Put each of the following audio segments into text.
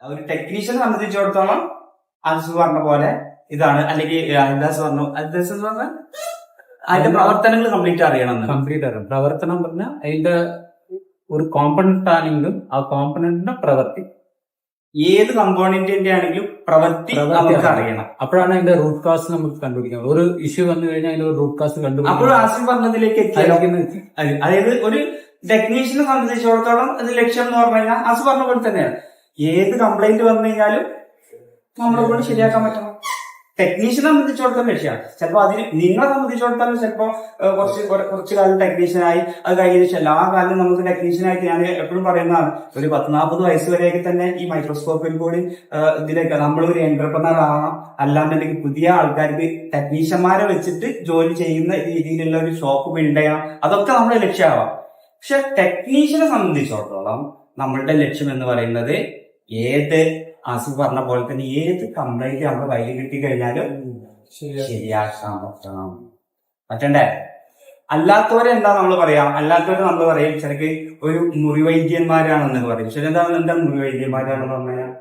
ഒരു ടെക്നീഷ്യനെ സംബന്ധിച്ചിടത്തോളം അൻസു പറഞ്ഞ പോലെ ഇതാണ്, അല്ലെങ്കിൽ ഹരിദാസ് പറഞ്ഞ അതിന്റെ പ്രവർത്തനങ്ങൾ കംപ്ലീറ്റ് അറിയണം. പ്രവർത്തനം പറഞ്ഞാൽ അതിന്റെ ഒരു കോമ്പണന്റ് ആണെങ്കിലും ആ കോമ്പണന്റിന്റെ പ്രവൃത്തി, ഏത് കമ്പോണന്റിന്റെ ആണെങ്കിലും പ്രവൃത്തി നമുക്ക് അറിയണം. അപ്പോഴാണ് അതിന്റെ റൂട്ട് കാസ് നമുക്ക് കണ്ടുപിടിക്കാം. ഒരു ഇഷ്യൂ വന്നു കഴിഞ്ഞാൽ അതിന്റെ റൂട്ട് കാസ് കണ്ടുപിടിക്കാം. അപ്പോഴും ആസിഫ് പറഞ്ഞതിലേക്ക് അതായത് ഒരു ടെക്നീഷ്യനെ സംബന്ധിച്ചിടത്തോളം അത് ലക്ഷ്യം എന്ന് പറഞ്ഞു കഴിഞ്ഞാൽ ആസിഫ് പറഞ്ഞ പോലെ തന്നെയാണ്. ഏത് കംപ്ലൈന്റ് വന്നു കഴിഞ്ഞാലും നമ്മളെ കൊണ്ട് ശരിയാക്കാൻ പറ്റണം. ടെക്നീഷ്യനെ സംബന്ധിച്ചിടത്തോളം ലക്ഷ്യമാണ്. ചിലപ്പോൾ അതിന് നിങ്ങളെ സംബന്ധിച്ചിടത്തോളം ചിലപ്പോൾ കുറച്ച് കാലം ടെക്നീഷ്യനായി, അത് കഴിഞ്ഞ എല്ലാ കാലവും നമുക്ക് ടെക്നീഷ്യനായിട്ട് ഞാൻ എപ്പോഴും പറയുന്നതാണ്, ഒരു 40 വയസ്സ് വരെയൊക്കെ തന്നെ ഈ മൈക്രോസ്കോപ്പിൽ കൂടി ഇതിലേക്ക് നമ്മളൊരു എന്റർപ്രണർ ആവണം. അല്ലാന്നുണ്ടെങ്കിൽ പുതിയ ആൾക്കാർക്ക് ടെക്നീഷ്യന്മാരെ വെച്ചിട്ട് ജോലി ചെയ്യുന്ന രീതിയിലുള്ള ഒരു ഷോപ്പ് ബിൽഡ് ചെയ്യണം. അതൊക്കെ നമ്മുടെ ലക്ഷ്യമാവാം. പക്ഷെ ടെക്നീഷ്യനെ സംബന്ധിച്ചിടത്തോളം നമ്മളുടെ ലക്ഷ്യം എന്ന് പറയുന്നത് ഏത് ആസിഫ് പറഞ്ഞ പോലെ തന്നെ ഏത് കംപ്ലൈന്റ് നമ്മുടെ കയ്യിൽ കിട്ടിക്കഴിഞ്ഞാലും ശരിയാക്കാൻ പറ്റണ്ടേ. അല്ലാത്തവരെ എന്താ നമ്മൾ പറയാം, അല്ലാത്തവരെ നമ്മൾ പറയും ചിലക്ക് ഒരു മുറിവൈദ്യന്മാരാണെന്ന് പറയും. ശരി, എന്താ മുറിവൈദ്യന്മാരാണെന്ന് പറഞ്ഞാൽ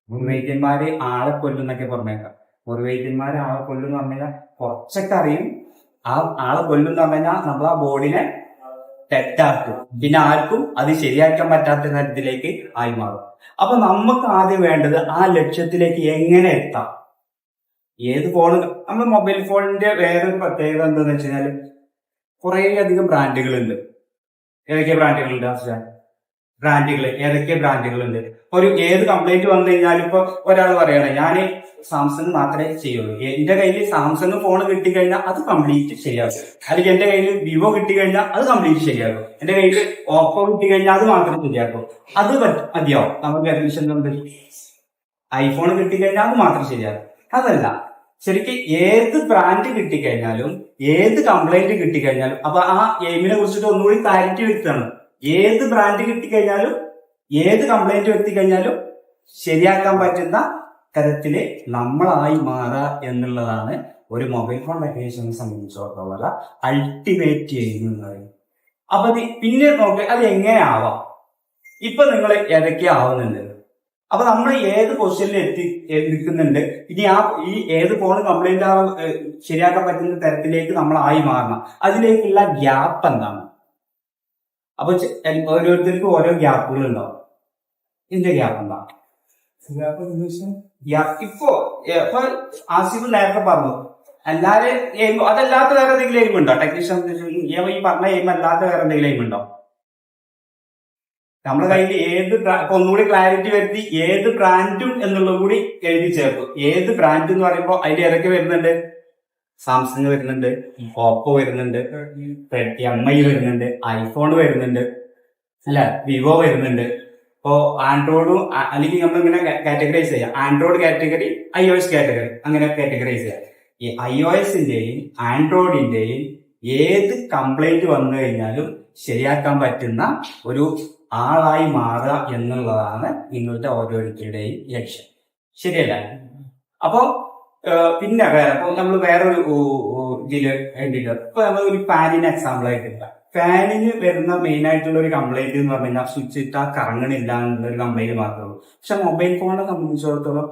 മുറിവൈദ്യന്മാര് ആളെ കൊല്ലുന്നൊക്കെ പറഞ്ഞേക്കാം. മുറിവൈദ്യന്മാര് ആളെ കൊല്ലുന്ന് പറഞ്ഞാൽ കുറച്ചൊക്കെ അറിയും. ആ ആളെ കൊല്ലുന്ന് പറഞ്ഞാൽ നമ്മൾ ആ ബോഡിനെ തെറ്റാക്കും, പിന്നെ ആർക്കും അത് ശരിയാക്കാൻ പറ്റാത്ത തരത്തിലേക്ക് ആയി മാറും. അപ്പൊ നമുക്ക് ആദ്യം വേണ്ടത് ആ ലക്ഷ്യത്തിലേക്ക് എങ്ങനെ എത്താം. ഏത് ഫോണ്, നമ്മൾ മൊബൈൽ ഫോണിന്റെ വേറൊരു പ്രത്യേകത എന്താന്ന് വെച്ച് കഴിഞ്ഞാല് കുറെ അധികം ബ്രാൻഡുകളുണ്ട്. ഏതൊക്കെ ബ്രാൻഡുകളുണ്ട് ഏതൊക്കെ ബ്രാൻഡുകളുണ്ട്. ഒരു ഏത് കംപ്ലൈന്റ് വന്നു കഴിഞ്ഞാലും ഇപ്പൊ ഒരാൾ പറയണേ ഞാൻ സാംസങ് മാത്രമേ ചെയ്യുള്ളൂ, എന്റെ കയ്യിൽ സാംസങ് ഫോൺ കിട്ടിക്കഴിഞ്ഞാൽ അത് കംപ്ലീറ്റ് ശരിയാകും. അല്ലെങ്കിൽ എന്റെ കയ്യിൽ വിവോ കിട്ടിക്കഴിഞ്ഞാൽ അത് കംപ്ലീറ്റ് ശരിയാകും. എന്റെ കയ്യിൽ ഓപ്പോ കിട്ടിക്കഴിഞ്ഞാൽ അത് മാത്രം ശരിയാക്കും. അത് മതിയാവും. നമുക്ക് അഡ്മിഷൻ ഐഫോൺ കിട്ടിക്കഴിഞ്ഞാൽ അത് മാത്രം ശരിയാകും. അതല്ല, ശരിക്കും ഏത് ബ്രാൻഡ് കിട്ടിക്കഴിഞ്ഞാലും ഏത് കംപ്ലൈന്റ് കിട്ടിക്കഴിഞ്ഞാലും അപ്പൊ ആ എയിമിനെ കുറിച്ചിട്ട് ഒന്നുകൂടി ക്ലാരിറ്റി വരുത്താണ്. ഏത് ബ്രാൻഡ് കിട്ടിക്കഴിഞ്ഞാലും ഏത് കംപ്ലൈന്റ് എത്തിക്കഴിഞ്ഞാലും ശരിയാക്കാൻ പറ്റുന്ന തരത്തില് നമ്മളായി മാറുക എന്നുള്ളതാണ് ഒരു മൊബൈൽ ഫോൺ ടെക്നീഷ്യനെ സംബന്ധിച്ചിടത്തോളം അൾട്ടിമേറ്റ് ചെയ്യുന്നത്. അപ്പൊ പിന്നെ നോക്കി അത് എങ്ങനെ ആവാം. ഇപ്പൊ നിങ്ങൾ ഏതൊക്കെ ആവുന്നുണ്ട്. അപ്പൊ നമ്മൾ ഏത് പൊസിഷനിൽ നിൽക്കുന്നുണ്ട്. ഇനി ഈ ഏത് ഫോൺ കംപ്ലൈന്റ് ശരിയാക്കാൻ പറ്റുന്ന തരത്തിലേക്ക് നമ്മളായി മാറണം. അതിലേക്കുള്ള ഗ്യാപ്പ് എന്താണ്? അപ്പൊ ഓരോരുത്തർക്കും ഓരോ ഗ്യാപ്പുകൾ ഉണ്ടാവും. ഇതിന്റെ ഗ്യാപ്പ് എന്താ? ഇപ്പൊ ആസിഫ് നേരത്തെ പറഞ്ഞു എല്ലാരും എയിം, അതല്ലാത്ത വേറെ എന്തെങ്കിലും എയിം ഉണ്ടോ? ടെക്നീഷ്യൻ ഈ പറഞ്ഞ എയിം അല്ലാത്ത വേറെ എന്തെങ്കിലും എയിം ഉണ്ടോ? നമ്മുടെ കയ്യിൽ ഒന്നുകൂടി ക്ലാരിറ്റി വരുത്തി ഏത് ബ്രാൻഡും എന്നുള്ളത് കൂടി എഴുതി ചേർത്തു. ഏത് ബ്രാൻഡ് എന്ന് പറയുമ്പോൾ അതിൽ ഏതൊക്കെ വരുന്നുണ്ട്? സാംസങ് വരുന്നുണ്ട്, ഓപ്പോ വരുന്നുണ്ട്, MI വരുന്നുണ്ട്, ഐഫോൺ വരുന്നുണ്ട്, അല്ല വിവോ വരുന്നുണ്ട്. ഇപ്പോ ആൻഡ്രോയിഡും അല്ലെങ്കിൽ നമ്മളിങ്ങനെ കാറ്റഗറൈസ് ചെയ്യാം. ആൻഡ്രോയിഡ് കാറ്റഗറി, iOS കാറ്റഗറി, അങ്ങനെ കാറ്റഗറൈസ് ചെയ്യാം. ഈ iOSന്റെയും ആൻഡ്രോയിഡിന്റെയും ഏത് കംപ്ലൈന്റ് വന്നു കഴിഞ്ഞാലും ശരിയാക്കാൻ പറ്റുന്ന ഒരു ആളായി മാറുക എന്നുള്ളതാണ് നിങ്ങളുടെ ഓരോരുത്തരുടെയും ലക്ഷ്യം. ശരിയല്ല? അപ്പോ പിന്നെ അപ്പൊ നമ്മൾ വേറൊരു ഇതില് വേണ്ടിയിട്ട് ഇപ്പൊ നമ്മൾ ഒരു ഫാനിന് എക്സാമ്പിൾ ആയിട്ടില്ല. ഫാനിന് വരുന്ന മെയിൻ ആയിട്ടുള്ള ഒരു കംപ്ലൈന്റ് എന്ന് പറഞ്ഞു കഴിഞ്ഞാൽ സ്വിച്ച് ഇട്ടാ കറങ്ങണില്ല എന്നുള്ള ഒരു കംപ്ലൈന്റ് മാത്രമേ ഉള്ളൂ. പക്ഷെ മൊബൈൽ ഫോണിനെ സംബന്ധിച്ചിടത്തോളം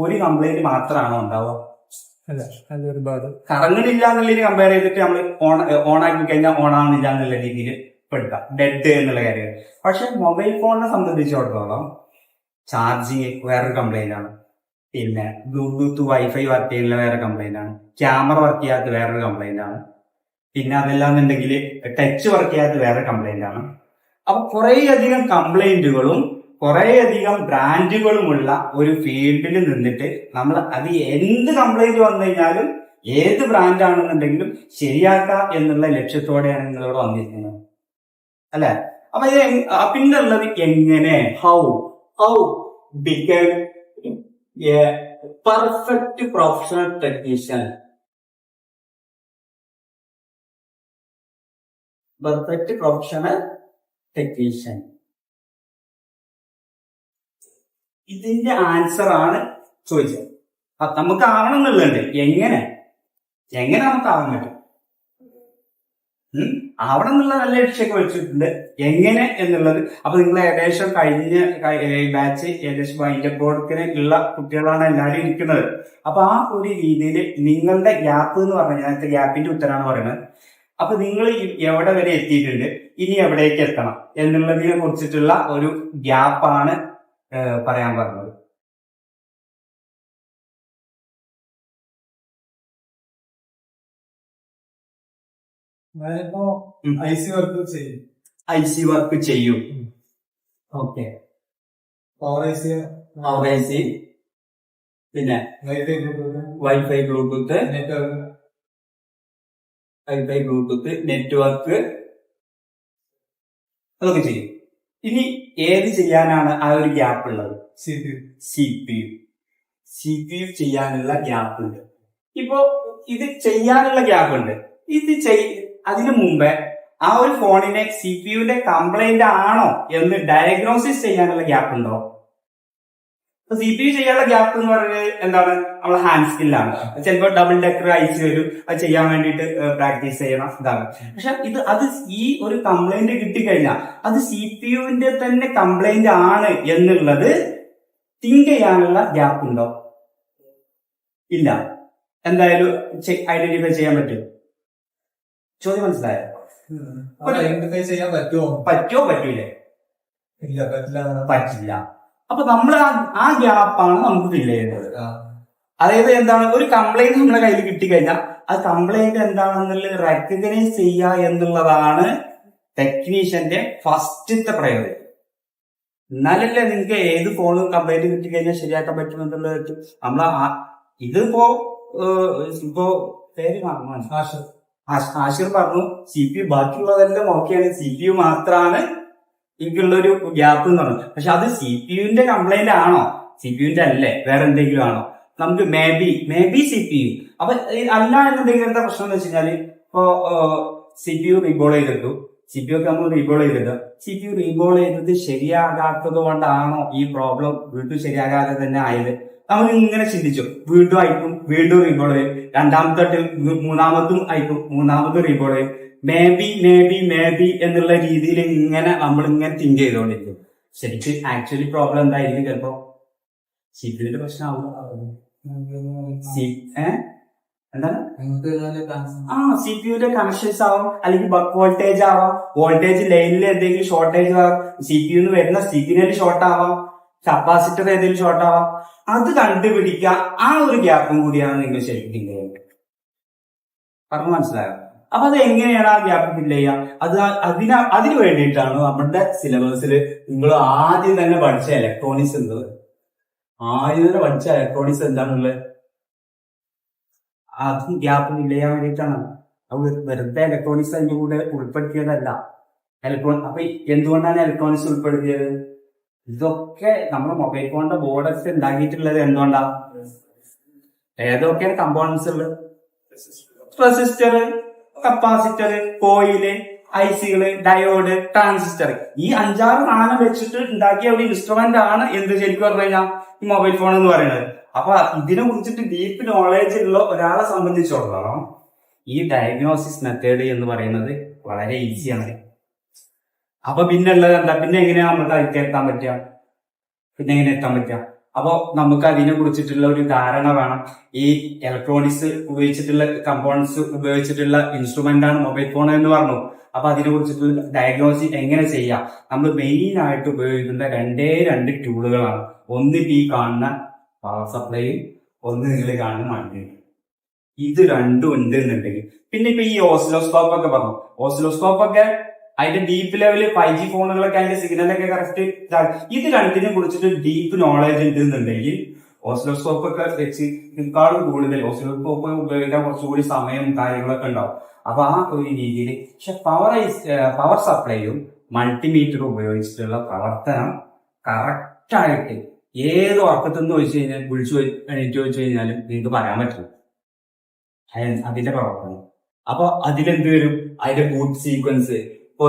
ഒരു കംപ്ലൈന്റ് മാത്രമാണോ ഉണ്ടാവുക? കറങ്ങണില്ല എന്നുള്ളതിന് കമ്പയർ ചെയ്തിട്ട് നമ്മൾ ഓൺ ആക്കി കഴിഞ്ഞാൽ ഓൺ ആവുന്നില്ല എന്നുള്ള രീതിയിൽ പെടുത്താം, ഡെഡ് എന്നുള്ള കാര്യം. പക്ഷെ മൊബൈൽ ഫോണിനെ സംബന്ധിച്ചിടത്തോളം ചാർജിങ് വേറൊരു കംപ്ലൈന്റ് ആണ്, പിന്നെ ബ്ലൂടൂത്ത് വൈഫൈ വർക്ക് ചെയ്യുന്ന വേറെ കംപ്ലൈന്റ് ആണ്, ക്യാമറ വർക്ക് ചെയ്യാത്ത വേറൊരു കംപ്ലൈന്റ് ആണ്, പിന്നെ അതല്ലാന്നുണ്ടെങ്കിൽ ടച്ച് വർക്ക് ചെയ്യാത്ത വേറെ കംപ്ലൈന്റ് ആണ്. അപ്പൊ കുറേയധികം കംപ്ലൈന്റുകളും കുറേയധികം ബ്രാൻഡുകളുമുള്ള ഒരു ഫീൽഡിൽ നിന്നിട്ട് നമ്മൾ അത് എന്ത് കംപ്ലൈന്റ് വന്നു കഴിഞ്ഞാലും ഏത് ബ്രാൻഡാണെന്നുണ്ടെങ്കിലും ശരിയാക്കാം എന്നുള്ള ലക്ഷ്യത്തോടെയാണ് നിങ്ങളോട് വന്നിരിക്കുന്നത്, അല്ലെ? അപ്പൊ പിന്നെ ഉള്ളത് എങ്ങനെ, how become a perfect professional technician. Perfect professional technician. ഇതിന്റെ ആൻസർ ആണ് ചോദിച്ചത്. നമുക്ക് ആവണം എന്നുള്ളത് എങ്ങനെ നമുക്ക് ആവാൻ പറ്റും? അവിടെ നിന്നുള്ള നല്ല ലക്ഷ്യമൊക്കെ വെച്ചിട്ടുണ്ട്. എങ്ങനെ എന്നുള്ളത് അപ്പൊ നിങ്ങൾ ഏകദേശം കഴിഞ്ഞ ബാച്ച് ഏകദേശം വൈൻഡപ്പോടത്തിന് ഉള്ള കുട്ടികളാണ് എല്ലാവരും ഇരിക്കുന്നത്. അപ്പൊ ആ ഒരു രീതിയിൽ നിങ്ങളുടെ ഗ്യാപ്പ് എന്ന് പറഞ്ഞാൽ ഞാനത്തെ ഗ്യാപ്പിന്റെ ഉത്തരമാണ് പറയുന്നത്. അപ്പൊ നിങ്ങൾ എവിടെ വരെ എത്തിയിട്ടുണ്ട്, ഇനി എവിടേക്ക് എത്തണം എന്നുള്ളതിനെ കുറിച്ചിട്ടുള്ള ഒരു ഗ്യാപ്പാണ് പറയാൻ പറഞ്ഞത്. ഞാനിപ്പോ ഐസി വർക്ക് ചെയ്യും. ഐസി വർക്ക് ചെയ്യും. Okay. Power IC, power IC, പിന്നെ wifi bluetooth, wifi bluetooth, network അതൊക്കെ ചെയ്യും. ഇനി ഏത് ചെയ്യാനാണ് ആ ഒരു ഗ്യാപ്പ് ഉള്ളത്? സി പി യു ചെയ്യാനുള്ള ഗ്യാപ്പ് ഉണ്ട്. ഇപ്പോ ഇത് ചെയ്യാനുള്ള ഗ്യാപ്പ് ഉണ്ട്. അതിനു മുമ്പേ ആ ഒരു ഫോണിനെ സി പി യുവിന്റെ കംപ്ലൈന്റ് ആണോ എന്ന് ഡയഗ്നോസിസ് ചെയ്യാനുള്ള ഗ്യാപ്പ് ഉണ്ടോ? ഇപ്പൊ സി പി യു ചെയ്യാനുള്ള ഗ്യാപ്പ് എന്ന് പറയുന്നത് എന്താണ്? നമ്മളെ ഹാൻഡ് സ്കില്ലാണ്. ചിലപ്പോൾ ഡബിൾ ഡെക്കർ അയച്ചു വരും, അത് ചെയ്യാൻ വേണ്ടിയിട്ട് പ്രാക്ടീസ് ചെയ്യണം, ഇതാണ്. പക്ഷെ അത് ഈ ഒരു കംപ്ലൈന്റ് കിട്ടിക്കഴിഞ്ഞാൽ അത് സി പി യുവിന്റെ തന്നെ കംപ്ലൈന്റ് ആണ് എന്നുള്ളത് തിങ്ക് ചെയ്യാനുള്ള ഗ്യാപ്പ് ഉണ്ടോ? ഇല്ല. എന്തായാലും ഐഡന്റിഫൈ ചെയ്യാൻ പറ്റും. ചോദ്യം മനസ്സിലായോ? ഐഡന്റിഫൈ ചെയ്യാൻ പറ്റുമോ? പറ്റൂലേ? ഇല്ല, പറ്റില്ല. അപ്പൊ നമ്മൾ ആ ഗ്യാപ്പാണ് നമുക്ക് ഫില്ല് ചെയ്യുന്നത്. അതായത് എന്താണ്, ഒരു കംപ്ലൈന്റ് നമ്മുടെ കയ്യിൽ കിട്ടിക്കഴിഞ്ഞാൽ ആ കംപ്ലൈന്റ് എന്താണെന്നുള്ളത് റെക്കഗ്നൈസ് ചെയ്യുക എന്നുള്ളതാണ് ടെക്നീഷ്യന്റെ ഫസ്റ്റത്തെ പ്രയോറിറ്റി. എന്നാലല്ലേ നിങ്ങൾക്ക് ഏത് ഫോണും കംപ്ലൈന്റ് കിട്ടിക്കഴിഞ്ഞാൽ ശരിയാക്കാൻ പറ്റുമെന്നുള്ളത്. ഇതിപ്പോ പേര് ആഷിർ പറഞ്ഞു സി പി യു, ബാക്കിയുള്ളതെല്ലാം ഓക്കെയാണ്, സി പി യു മാത്രമാണ് എനിക്കുള്ളൊരു ഗ്യാപ്പ് എന്ന് പറഞ്ഞു. പക്ഷെ അത് സി പി യുവിന്റെ കംപ്ലൈന്റ് ആണോ, സി പി യുവിന്റെ അല്ലേ, വേറെ എന്തെങ്കിലും ആണോ? നമുക്ക് may be C P U. അപ്പൊ അല്ല എന്നുണ്ടെങ്കിൽ എന്താ പ്രശ്നം എന്ന് വെച്ച് കഴിഞ്ഞാല്, ഇപ്പോ സി പി യു റീബോൾ ചെയ്തിട്ടു, സി പി യു ഒക്കെ നമ്മൾ റീബോൾ ചെയ്തിട്ട് സി പി യു റീബോൾ ചെയ്തത് ശരിയാകാത്തത് കൊണ്ടാണോ ഈ പ്രോബ്ലം വീണ്ടും ശരിയാകാതെ തന്നെ ആയത്? നമ്മൾ ഇങ്ങനെ ചിന്തിച്ചു, വീണ്ടും അയക്കും, വീണ്ടും റീബോൾ ചെയ്യും, രണ്ടാമത്തെ മൂന്നാമതും അയക്കും, മൂന്നാമതും റീബോൾ ചെയ്യും, മേ ബി എന്നുള്ള രീതിയിൽ ഇങ്ങനെ നമ്മൾ ഇങ്ങനെ തിങ്ക് ചെയ്തോണ്ടിരിക്കും. ശരിക്കും ആക്ച്വലി പ്രോബ്ലം എന്തായിരിക്കും? ചിലപ്പോ സി പി യുവിന്റെ പ്രശ്നമാവും. എന്താണ്? സി പി യുവിന്റെ കണക്ഷൻസ് ആവാം, അല്ലെങ്കിൽ ബക്ക് വോൾട്ടേജ് ആവാം, വോൾട്ടേജ് ലൈനിൽ എന്തെങ്കിലും ഷോർട്ടേജ് ആവാം, സി പി യുന്ന് വരുന്ന സിഗ്നൽ ഷോർട്ട് ആവാം, കപ്പാസിറ്റർ ഏതെങ്കിലും ഷോർട്ട് ആവാം. അത് കണ്ടുപിടിക്കുക, ആ ഒരു ഗ്യാപ്പും കൂടിയാണ് നിങ്ങൾ ശരിക്കും ചെയ്യുന്നത്. പറഞ്ഞു മനസ്സിലായോ? അപ്പൊ അത് എങ്ങനെയാണ് ആ ഗ്യാപ്പ് ഫില്ല് ചെയ്യുക? അതിന് വേണ്ടിയിട്ടാണ് നമ്മുടെ സിലബസിൽ നിങ്ങൾ ആദ്യം തന്നെ പഠിച്ച ഇലക്ട്രോണിക്സ് എന്നത്. എന്താണുള്ളത്? അത് ഗ്യാപ്പ് ഫില്ല് ചെയ്യാൻ വേണ്ടിയിട്ടാണ്. അത് വെറുതെ ഇലക്ട്രോണിക്സ് അതിന്റെ കൂടെ ഉൾപ്പെടുത്തിയതല്ല. അപ്പൊ എന്തുകൊണ്ടാണ് ഇലക്ട്രോണിക്സ് ഉൾപ്പെടുത്തിയത്? ഇതൊക്കെ നമ്മുടെ മൊബൈൽ ഫോണിന്റെ ബോർഡൊക്കെ ഉണ്ടാക്കിയിട്ടുള്ളത് എന്തുകൊണ്ടാ? ഏതൊക്കെയാണ് കമ്പോണൻസ് ഉള്ളത്? റെസിസ്റ്റർ, കപ്പാസിറ്റർ, കോയില്, ഐസികള്, ഡയോഡ്, ട്രാൻസിസ്റ്റർ. ഈ 5-6 സാധനം വെച്ചിട്ട് ഉണ്ടാക്കിയ ഒരു ഇൻസ്ട്രുമെന്റ് ആണ് എന്ത് ശരിക്കും പറഞ്ഞു കഴിഞ്ഞാൽ ഈ മൊബൈൽ ഫോൺ എന്ന് പറയുന്നത്. അപ്പൊ ഇതിനെ കുറിച്ചിട്ട് ഡീപ്പ് നോളേജ് ഉള്ള ഒരാളെ സംബന്ധിച്ചിടത്തോളം ഈ ഡയഗ്നോസിസ് മെത്തേഡ് എന്ന് പറയുന്നത് വളരെ ഈസിയാണ്. അപ്പൊ പിന്നെ ഉള്ളത് എന്താ? പിന്നെ എങ്ങനെയാ നമുക്ക് അതിലേക്ക് എത്താൻ പറ്റുക? അപ്പോ നമുക്ക് അതിനെ കുറിച്ചിട്ടുള്ള ഒരു ധാരണ വേണം. ഈ ഇലക്ട്രോണിക്സ് ഉപയോഗിച്ചിട്ടുള്ള കമ്പോണൻസ് ഉപയോഗിച്ചിട്ടുള്ള ഇൻസ്ട്രുമെന്റ് ആണ് മൊബൈൽ ഫോൺ എന്ന് പറഞ്ഞു. അപ്പൊ അതിനെ കുറിച്ചിട്ടുള്ള ഡയഗ്നോസിസ് എങ്ങനെ ചെയ്യാം? നമ്മൾ മെയിൻ ആയിട്ട് ഉപയോഗിക്കുന്ന രണ്ട് ടൂളുകളാണ്. ഒന്ന് ഈ കാണുന്ന പവർ സപ്ലൈയും, ഒന്ന് നിങ്ങൾ കാണുന്ന മൾട്ടിമീറ്റർ. ഇത് രണ്ടും ഉണ്ട് എന്നുണ്ടെങ്കിൽ പിന്നെ ഇപ്പൊ ഈ ഓസിലോസ്കോപ്പ് ഒക്കെ പറഞ്ഞു. ഓസിലോസ്കോപ്പ് ഒക്കെ അതിന്റെ ഡീപ്പ് ലെവല് 5G ഫോണുകളൊക്കെ അതിന്റെ സിഗ്നലൊക്കെ കറക്റ്റ്. ഇത് രണ്ടിനെ കുറിച്ചിട്ട് ഡീപ്പ് നോളേജ് ഉണ്ട് എന്നുണ്ടെങ്കിൽ ഓസിലോസ്കോപ്പ് ഒക്കെ വെച്ച് ഇതിനേക്കാളും കൂടുതൽ ഓസിലോസ്കോപ്പ് ഉപയോഗിക്കാൻ കുറച്ചുകൂടി സമയം കാര്യങ്ങളൊക്കെ ഉണ്ടാവും. അപ്പൊ ആ ഒരു രീതിയിൽ. പക്ഷെ പവർ സപ്ലൈയും മൾട്ടിമീറ്ററും ഉപയോഗിച്ചിട്ടുള്ള പ്രവർത്തനം കറക്റ്റായിട്ട് ഏത് ഉറക്കത്തെന്ന് ചോദിച്ചു കഴിഞ്ഞാൽ എണീറ്റ് ചോദിച്ചു കഴിഞ്ഞാലും നിങ്ങൾക്ക് പറയാൻ പറ്റും അതിന്റെ പ്രവർത്തനം. അപ്പൊ അതിലെന്ത് വരും? അതിന്റെ ബൂട്ട് സീക്വൻസ്. ഇപ്പൊ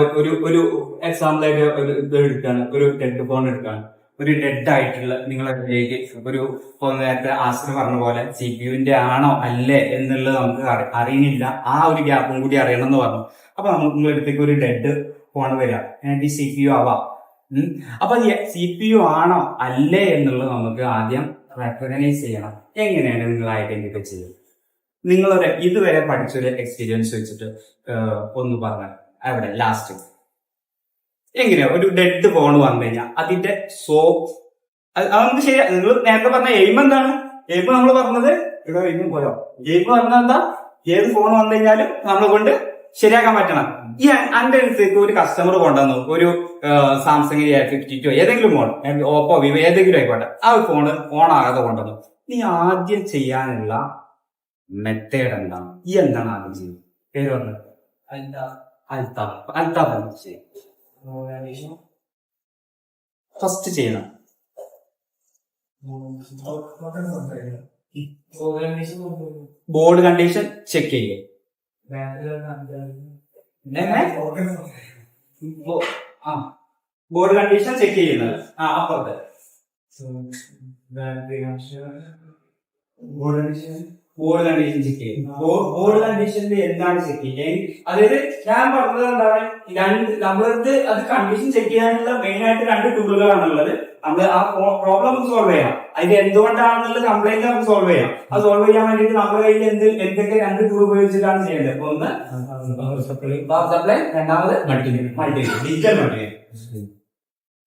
ഒരു എക്സാമ്പിൾ ആയിട്ട് ഒരു ഇത് എടുക്കുകയാണ്, ഒരു ഡെഡ് ഫോൺ എടുക്കുകയാണ്. ഒരു ഡെഡ് ആയിട്ടുള്ള നിങ്ങളിലേക്ക് ഒരു നേരത്തെ ആശ്ര പറഞ്ഞ പോലെ സി പി യുവിന്റെ ആണോ അല്ലേ എന്നുള്ളത് നമുക്ക് അറിയുന്നില്ല. ആ ഒരു ഗ്യാപ്പും കൂടി അറിയണം എന്ന് പറഞ്ഞു. അപ്പൊ നിങ്ങളുടെ അടുത്തേക്ക് ഒരു ഡെഡ് ഫോൺ വരിക, ഈ CPU ആവാം. അപ്പൊ CPU ആണോ അല്ലേ എന്നുള്ളത് നമുക്ക് ആദ്യം റെക്കഗ്നൈസ് ചെയ്യണം. എങ്ങനെയാണ് നിങ്ങൾ ഐഡന്റിഫൈ ചെയ്യുക? നിങ്ങളൊരു ഇതുവരെ പഠിച്ചൊരു എക്സ്പീരിയൻസ് വെച്ചിട്ട് ഒന്ന് പറഞ്ഞാൽ അവിടെ ലാസ്റ്റ് എങ്ങനെയാ ഒരു ഡെഡ് ഫോൺ വന്നു കഴിഞ്ഞാൽ അതിന്റെ അത് നമുക്ക് ശരിയാ. നിങ്ങൾ നേരത്തെ പറഞ്ഞ എയിം എന്താണ്? എയിം നമ്മൾ പറഞ്ഞത് ഇവിടെ എയിം പോയോ? എയിം പറഞ്ഞത് എന്താ? ഏത് ഫോൺ വന്നു കഴിഞ്ഞാലും നമ്മളെ കൊണ്ട് ശരിയാക്കാൻ പറ്റണം. ഈ അന്റെ അടുത്തേക്ക് ഒരു കസ്റ്റമർ കൊണ്ടുവന്നു ഒരു സാംസങ് A52 ഏതെങ്കിലും ഫോൺ, ഓപ്പോ, വിവോ ഏതെങ്കിലും ആയിക്കോട്ടെ, ആ ഒരു ഫോണ് ഓണാകാതെ കൊണ്ടുവന്നു. നീ ആദ്യം ചെയ്യാനുള്ള മെത്തേഡ് എന്താണ്? ഈ എന്താണ് ആദ്യം ചെയ്യുന്നത്? പേര് പറഞ്ഞത് അൽത്താഫ് ചെയ്യും. ഫസ്റ്റ് ചെയ്യണം ബോർഡ് കണ്ടീഷൻ ചെക്ക് ചെയ്യും. ബോർഡ് കണ്ടീഷൻ ചെക്ക് ചെയ്യുന്നത് അപ്പുറത്ത് ബോർഡ് കണ്ടീഷൻ ചെക്ക് ചെയ്യും. ബോർഡ് കണ്ടീഷനിൽ എന്താണ് ചെക്ക് ചെയ്യുക? അതായത് ഞാൻ പറഞ്ഞത് എന്താണ്, നമ്മളത് അത് കണ്ടീഷൻ ചെക്ക് ചെയ്യാനുള്ള മെയിൻ ആയിട്ട് 2 ടൂളുകളാണുള്ളത്. നമ്മൾ ആ പ്രോബ്ലം സോൾവ് ചെയ്യാം. അതിന് എന്തുകൊണ്ടാണെന്നുള്ള കംപ്ലൈന്റ് നമുക്ക് സോൾവ് ചെയ്യാം. അത് സോൾവ് ചെയ്യാൻ വേണ്ടിയിട്ട് നമ്മുടെ കയ്യിൽ എന്തൊക്കെ 2 ടൂൾ ഉപയോഗിച്ചിട്ടാണ് ചെയ്യേണ്ടത്? ഒന്ന് പവർ സപ്ലൈ, രണ്ടാമത് ഡിജിറ്റൽ മൾട്ടിമീറ്റർ.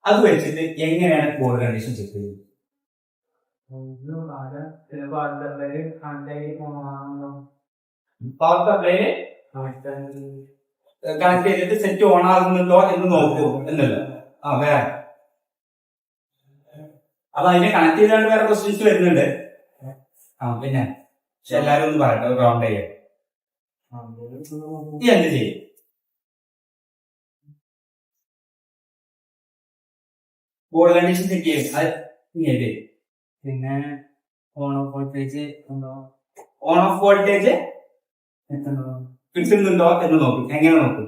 അത് വെച്ചിട്ട് എങ്ങനെയാണ് ബോർഡ് കണ്ടീഷൻ ചെക്ക് ചെയ്യുന്നത്? പവർ സപ്ലൈന് കണക്ട് ചെയ്തിട്ട് സെറ്റ് ഓൺ ആകുന്നുണ്ടോ എന്ന് നോക്കൂ എന്നല്ല. വേറെ അപ്പൊ അതിനെ കണക്ട് ചെയ്താണ്ട് വേറെ ക്വസ്റ്റ്യൻസ് വരുന്നുണ്ട്. പിന്നെ എല്ലാരും ഒന്ന് പറയട്ടെ, റൗണ്ട് ചെയ്യാം. ഈ എന്ത് ചെയ്യും? ബോർഡ് കണ്ടീഷൻ ചെക്ക് ചെയ്യും. അത് ഇങ്ങനെ പിന്നെ ഓൺ ഓഫ് വോൾട്ടേജ് കിട്ടുന്നുണ്ടോ എന്ന് നോക്കും. എങ്ങനെ നോക്കും?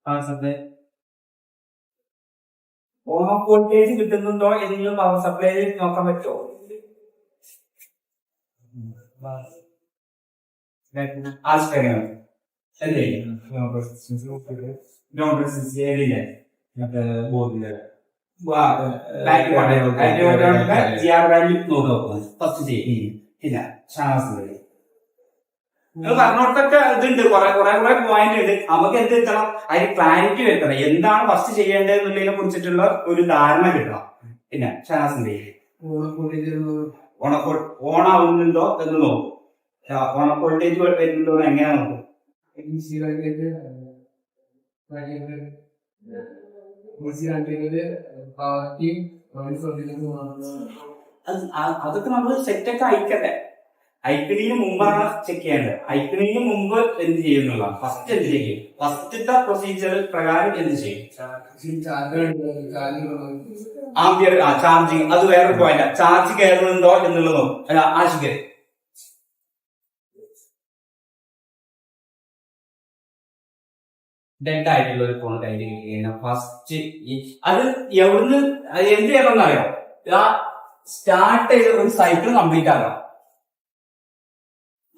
Power supply on of voltage കിട്ടുന്നുണ്ടോ എന്നെങ്കിലും പവർ സപ്ലൈയിൽ നോക്കാൻ പറ്റുമോ? പറഞ്ഞോടത്തൊക്കെ ഇതുണ്ട്, കുറെ പോയിന്റ് ഉണ്ട്. നമുക്ക് എന്ത് കിട്ടണം? അതിന് ക്ലാരിറ്റി വരുത്തണം. എന്താണ് ഫസ്റ്റ് ചെയ്യേണ്ടത് എന്നുള്ളതിനെ കുറിച്ചിട്ടുള്ള ഒരു ധാരണ കിട്ടണം. പിന്നെ ഷാസിന്റെ ഓണാവുന്നുണ്ടോ എന്ന് നോക്കും. ഓണ വോൾട്ടേജ് വരുന്നുണ്ടോ എങ്ങനെ നോക്കും? അതൊക്കെ നമ്മൾ സെറ്റൊക്കെ അയക്കട്ടെ. അയക്കുന്നതിന് മുമ്പാണ് ചെക്ക് ചെയ്യേണ്ടത്. അയക്കുന്നതിന് മുമ്പ് എന്ത് ചെയ്യുന്നുള്ള ഫസ്റ്റ് എന്ത് ചെയ്യും? ഫസ്റ്റത്തെ പ്രൊസീജിയർ പ്രകാരം എന്ത് ചെയ്യും? Ampere charging. അത് വേറൊരു പോയിന്റ്. ചാർജ് കയറുന്നുണ്ടോ എന്നുള്ളത് നോക്കും. ആശിക്ക് ഡെഡ് ആയിട്ടുള്ള ഒരു ഫോൺ കയ്യിൽ കിട്ടിക്കഴിഞ്ഞാൽ ഫസ്റ്റ് അത് എവിടുന്ന് എന്ത് ചെയ്യണമെന്നറിയോ? സ്റ്റാർട്ട് ചെയ്ത് ഒരു സൈക്കിൾ കംപ്ലീറ്റ് ആക്കണം.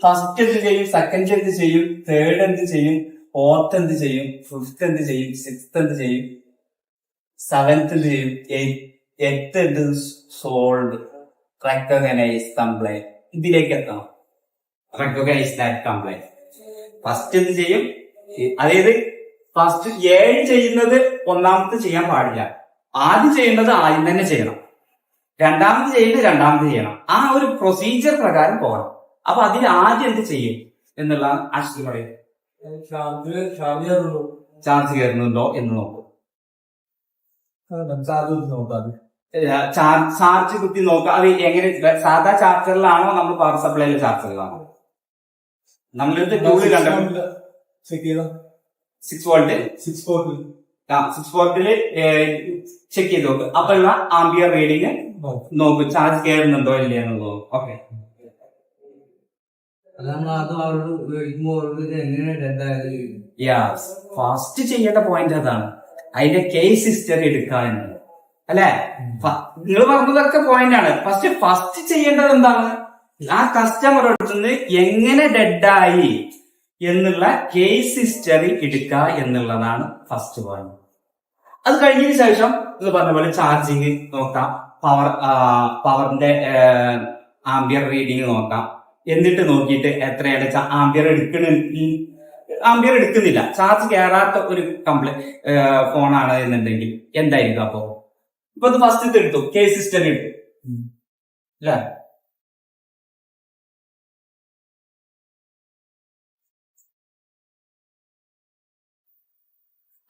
ഫസ്റ്റ് എന്ത് ചെയ്യും? സെക്കൻഡ് എന്ത് ചെയ്യും? തേർഡ് എന്ത് ചെയ്യും? ഫോർത്ത് എന്ത് ചെയ്യും? ഫിഫ്ത്ത് എന്ത് ചെയ്യും? സിക്സ്ത് എന്ത് ചെയ്യും? സെവൻത്ത് എന്ത് ചെയ്യും? എയ്ത്ത് എന്ത്? Solve, recognise, complaint. ഇതിലേക്ക് എത്തണം. Recognise that complaint. ഫസ്റ്റ് എന്ത് ചെയ്യും? അതായത് ഫസ്റ്റ് 7 ചെയ്യുന്നത് ഒന്നാമത്തെ ചെയ്യാൻ പാടില്ല. ആദ്യം ചെയ്യുന്നത് ആദ്യം തന്നെ ചെയ്യണം. രണ്ടാമത് ചെയ്യുന്നത് രണ്ടാമത് ചെയ്യണം. ആ ഒരു പ്രൊസീജിയർ പ്രകാരം പോകണം. അപ്പൊ അതിൽ ആദ്യം എന്ത് ചെയ്യും എന്നുള്ളതാണ് ആശിക്ക് പറയും. ചാർജ് കയറുന്നുണ്ടോ എന്ന് നോക്കും. ചാർജ് കുത്തി നോക്കുക. അത് എങ്ങനെ? സാധാ ചാർജറിലാണോ നമ്മൾ പവർ സപ്ലൈയിലെ ചാർജറിലാണോ? നമ്മളിത് ടൂള് കണ്ടു 6 വോൾട്ട് 6 വോൾട്ടില് ചെക്ക് ചെയ്ത് നോക്കും. അപ്പോഴുള്ള ആംപിയർ റീഡിങ് നോക്കും. ചാർജ് കയറുന്നുണ്ടോ ഇല്ലേ എന്ന് നോക്കും. ഓക്കെ, ഫസ്റ്റ് ചെയ്യേണ്ട പോയിന്റ് അതാണ്. അതിന്റെ കേസ് ഹിസ്റ്ററി എടുക്കുക എന്നുള്ളത് അല്ലെ? നിങ്ങൾ പറഞ്ഞതൊക്കെ പോയിന്റ് ആണ്. ഫസ്റ്റ് ചെയ്യേണ്ടത് എന്താണ്? ആ കസ്റ്റമർ അടുത്തുനിന്ന് എങ്ങനെ ഡെഡായി, എന്നുള്ള കേസ് ഹിസ്റ്ററി എടുക്കുക എന്നുള്ളതാണ് ഫസ്റ്റ് പോയിന്റ്. അത് കഴിഞ്ഞതിന് ശേഷം ഇത് പറഞ്ഞ പോലെ ചാർജിങ് നോക്കാം, പവറിന്റെ ആംബിയർ റീഡിങ് നോക്കാം. എന്നിട്ട് നോക്കിയിട്ട് എത്രയാണ് ആംബിയർ എടുക്കുന്നില്ല, ചാർജ് കയറാത്ത ഒരു ഫോണാണ് എന്നുണ്ടെങ്കിൽ എന്തായിരിക്കും അപ്പോ? ഇപ്പൊ ഇത് ഫസ്റ്റ് എടുത്തു, കേസ് ഹിസ്റ്ററി എടുത്തു അല്ലേ?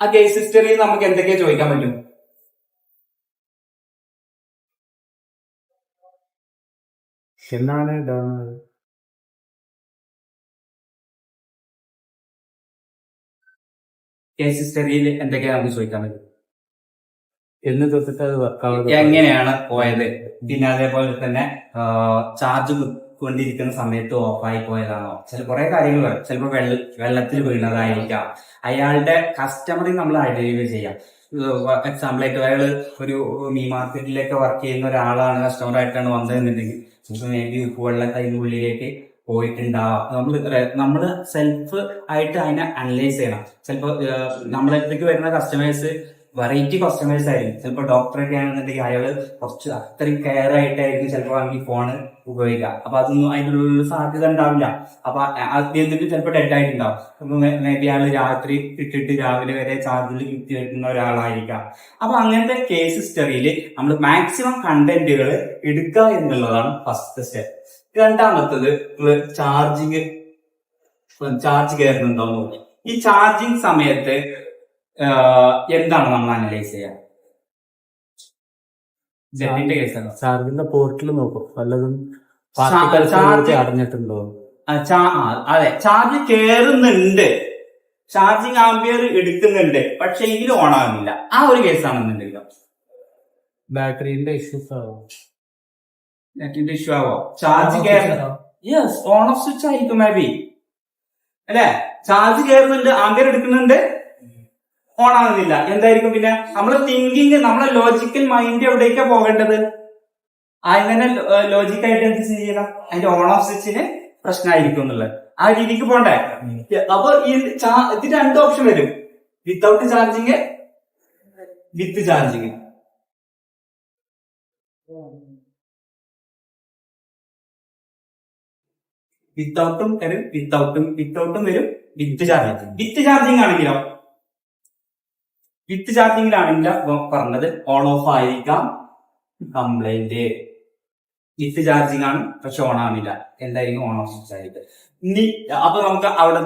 ആ കേസ് ഹിസ്റ്ററിയിൽ നമുക്ക് എന്തൊക്കെയാ ചോദിക്കാൻ പറ്റും? എന്നാണ് കേസ് ഹിസ്റ്ററിയിൽ എന്തൊക്കെയാ നമുക്ക് ചോദിക്കാൻ പറ്റും? എന്ന് തൊട്ടിട്ട് അത് വർക്കാവുന്നത് എങ്ങനെയാണ് പോയത്, പിന്നെ അതേപോലെ തന്നെ ചാർജ് കൊണ്ടിരിക്കുന്ന സമയത്ത് ഓഫായി പോയതാണോ, കുറെ കാര്യങ്ങൾ പറയും. ചിലപ്പോൾ വെള്ളത്തിൽ വീണതായിരിക്കാം. അയാളുടെ കസ്റ്റമറെ നമ്മൾ ഐഡന്റിഫൈ ചെയ്യാം. എക്സാമ്പിൾ ആയിട്ട് അയാൾ ഒരു മീ മാർക്കറ്റിലേക്ക് വർക്ക് ചെയ്യുന്ന ഒരാളാണ്, കസ്റ്റമർ ആയിട്ടാണ് വന്നതെന്നുണ്ടെങ്കിൽ ചിലപ്പോൾ മേ ബി ഉപ്പുവെള്ളത്തിൽ അതിന്റെ ഉള്ളിലേക്ക് പോയിട്ടുണ്ടാവാം. നമ്മള് സെൽഫ് ആയിട്ട് അതിനെ അനലൈസ് ചെയ്യണം. ചിലപ്പോൾ നമ്മളെ അടുത്തേക്ക് വരുന്ന കസ്റ്റമേഴ്സ് വെറൈറ്റി കസ്റ്റമേഴ്സ് ആയിരിക്കും. ചിലപ്പോൾ ഡോക്ടറൊക്കെ ആണെന്നുണ്ടെങ്കിൽ അയാള് കുറച്ച് അത്രയും കെയർ ആയിട്ടായിരിക്കും ചിലപ്പോൾ ഈ ഫോണ് ഉപയോഗിക്കുക. അപ്പൊ അതൊന്നും അതിനുള്ള സാധ്യത ഉണ്ടാവില്ല. അപ്പൊ എന്നിട്ട് ചിലപ്പോൾ ഡെഡ് ആയിട്ടുണ്ടാവും. അപ്പൊ മേ ബി അയാൾ രാത്രി ഇട്ടിട്ട് രാവിലെ വരെ ചാർജിൽ കിട്ടി വെക്കുന്ന ഒരാളായിരിക്കാം. അപ്പൊ അങ്ങനത്തെ കേസ് ഹിസ്റ്ററിയിൽ നമ്മൾ മാക്സിമം കണ്ടന്റുകൾ എടുക്കുക എന്നുള്ളതാണ് ഫസ്റ്റ് സ്റ്റെപ്പ്. രണ്ടാമത്തത് ചാർജ് കയറുന്നുണ്ടോ എന്ന് നോക്കി. ഈ ചാർജിങ് സമയത്ത് എന്താണ് നമ്മൾ അനലൈസ് ചെയ്യാം? ജെറ്റിന്റെ കേസാണ്. ചാർജിന്റെ പോർട്ടിൽ നോക്കും, വല്ലതും അടഞ്ഞിട്ടുണ്ടോ? അതെ, ചാർജ് കയറുന്നുണ്ട്, ചാർജിങ് ആംബിയർ എടുക്കുന്നുണ്ട്, പക്ഷെ ഇതിൽ ഓൺ ആകുന്നില്ല. ആ ഒരു കേസാണെന്നുണ്ടെങ്കിലോ ബാറ്ററിന്റെ ഇഷ്യൂസ് ആവും, നെറ്റിന്റെ ഇഷ്യൂ ആവോ? ചാർജ് കയറുന്നു, യെസ്, ഓൺ ഓഫ് സ്വിച്ച് ആയിരിക്കും മേ ബി അല്ലെ? ചാർജ് കയറുന്നുണ്ട്, ആംബിയർ എടുക്കുന്നുണ്ട്, ഓൺ ആകുന്നില്ല. എന്തായിരിക്കും പിന്നെ? നമ്മളെ തിങ്കിങ്, നമ്മളെ ലോജിക്കൽ മൈൻഡ് എവിടേക്കാ പോകേണ്ടത്? അങ്ങനെ ലോജിക്കായിട്ട് എന്ത് ചെയ്യണം? അതിന്റെ ഓൺ ഓഫ് സ്വിച്ചിന് പ്രശ്നമായിരിക്കും എന്നുള്ളത് ആ രീതിക്ക് പോണ്ടേ? അപ്പൊ ഇത് രണ്ട് ഓപ്ഷൻ വരും, വിത്തൗട്ട് ചാർജിങ്, വിത്ത് ചാർജിങ്. വിത്തൗട്ടും വരും, വിത്തൗട്ടും വരും, വിത്ത് ചാർജിങ്. വിത്ത് ചാർജിങ്ങിലാണെങ്കിൽ പറഞ്ഞത് ഓൺ ഓഫ് ആയിരിക്കാം, കംപ്ലൈന്റ്. വിത്ത് ചാർജിങ് ആണ് പക്ഷെ ഓൺ ആവില്ല, എന്തായിരിക്കും? ഓൺ ഓഫ് സ്വിച്ച് ആയിരിക്കും. ഇനി അപ്പൊ നമുക്ക് അവിടെ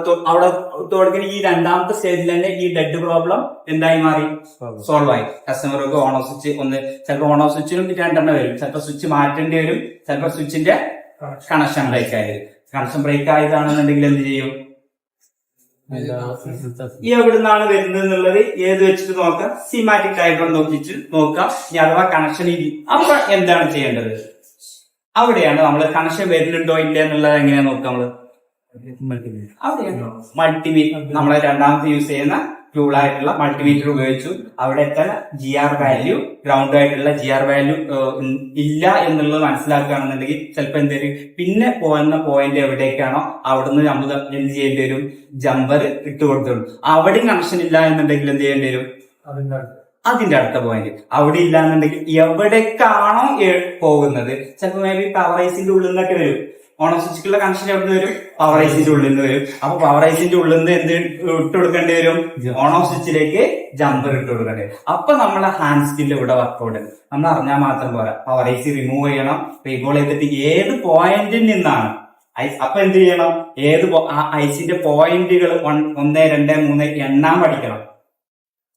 തുടങ്ങി ഈ രണ്ടാമത്തെ സ്റ്റേജിൽ തന്നെ ഈ ഡെഡ് പ്രോബ്ലം എന്തായി മാറി? സോൾവ് ആയി. കസ്റ്റമർക്ക് ഓൺ ഓഫ് സ്വിച്ച് ചിലപ്പോൾ ഓൺ ഓഫ് സ്വിച്ചിനും രണ്ടെണ്ണം വരും. ചിലപ്പോൾ സ്വിച്ച് മാറ്റേണ്ടി വരും, ചിലപ്പോൾ സ്വിച്ചിന്റെ കണക്ഷൻ ബ്രേക്ക് ആയിരിക്കും. കണക്ഷൻ ബ്രേക്ക് ആയതാണെന്നുണ്ടെങ്കിൽ എന്ത് ചെയ്യും? എവിടുന്നാണ് വരുന്നത് എന്നുള്ളത് ഏത് വെച്ചിട്ട് നോക്കാം, സിമാറ്റിക് ഡയഗ്രം നോക്കിച്ച് നോക്കാം. ഇനി അഥവാ കണക്ഷൻ അപ്പൊ എന്താണ് ചെയ്യേണ്ടത്? അവിടെയാണ് നമ്മൾ കണക്ഷൻ വരുന്നുണ്ടോ ഇല്ല എന്നുള്ളത് എങ്ങനെയാ നോക്കാം? നമ്മള് അവിടെയാണ് മൾട്ടിമീറ്റർ, നമ്മളെ രണ്ടാമത്തെ യൂസ് ചെയ്യുന്ന ടൂൾ ആയിട്ടുള്ള മൾട്ടിമീറ്റർ ഉപയോഗിച്ചു. അവിടെ തന്നെ GR വാല്യൂ, ഗ്രൗണ്ട് ആയിട്ടുള്ള GR വാല്യൂ ഇല്ല എന്നുള്ളത് മനസ്സിലാക്കുകയാണെന്നുണ്ടെങ്കിൽ ചിലപ്പോൾ എന്തെങ്കിലും പിന്നെ പോകുന്ന പോയിന്റ് എവിടേക്കാണോ അവിടുന്ന് നമ്മൾ എന്ത് ചെയ്യേണ്ടി വരും? ജമ്പർ ഇട്ട് കൊടുത്തോളൂ. അവിടെയും കണക്ഷൻ ഇല്ല എന്നുണ്ടെങ്കിൽ എന്ത് ചെയ്യേണ്ടി വരും? അതിന്റെ അടുത്ത പോയിന്റ്. അവിടെ ഇല്ല എന്നുണ്ടെങ്കിൽ എവിടേക്കാണോ പോകുന്നത്, ചിലപ്പോൾ മേ ബി പവർ ഐസിന്റെ ഉള്ളിൽ നിന്നൊക്കെ വരും. ഓൺ ഓഫ് സ്വിച്ചിലുള്ള കണക്ഷൻ എവിടെ നിന്ന് വരും? പവർ ഐസിന്റെ ഉള്ളിൽ നിന്ന് വരും. അപ്പൊ പവർ ഐസിന്റെ ഉള്ളിൽ നിന്ന് എന്ത് ഇട്ട് കൊടുക്കേണ്ടി വരും? ഓൺ ഓഫ് സ്വിച്ചിലേക്ക് ജമ്പർ ഇട്ട് കൊടുക്കേണ്ടി വരും. അപ്പൊ നമ്മളെ ഹാൻഡ് സ്കില്ല് ഇവിടെ വർക്കൗട്ട് നമ്മൾ അറിഞ്ഞാൽ മാത്രം പോരാ, പവർ ഐസി റിമൂവ് ചെയ്യണം, റീകോൾ ചെയ്തിട്ട് ഏത് പോയിന്റിൽ നിന്നാണ് അപ്പൊ എന്ത് ചെയ്യണം? ഐസിന്റെ പോയിന്റുകൾ 1, 2, 3 എണ്ണാൻ പഠിക്കണം.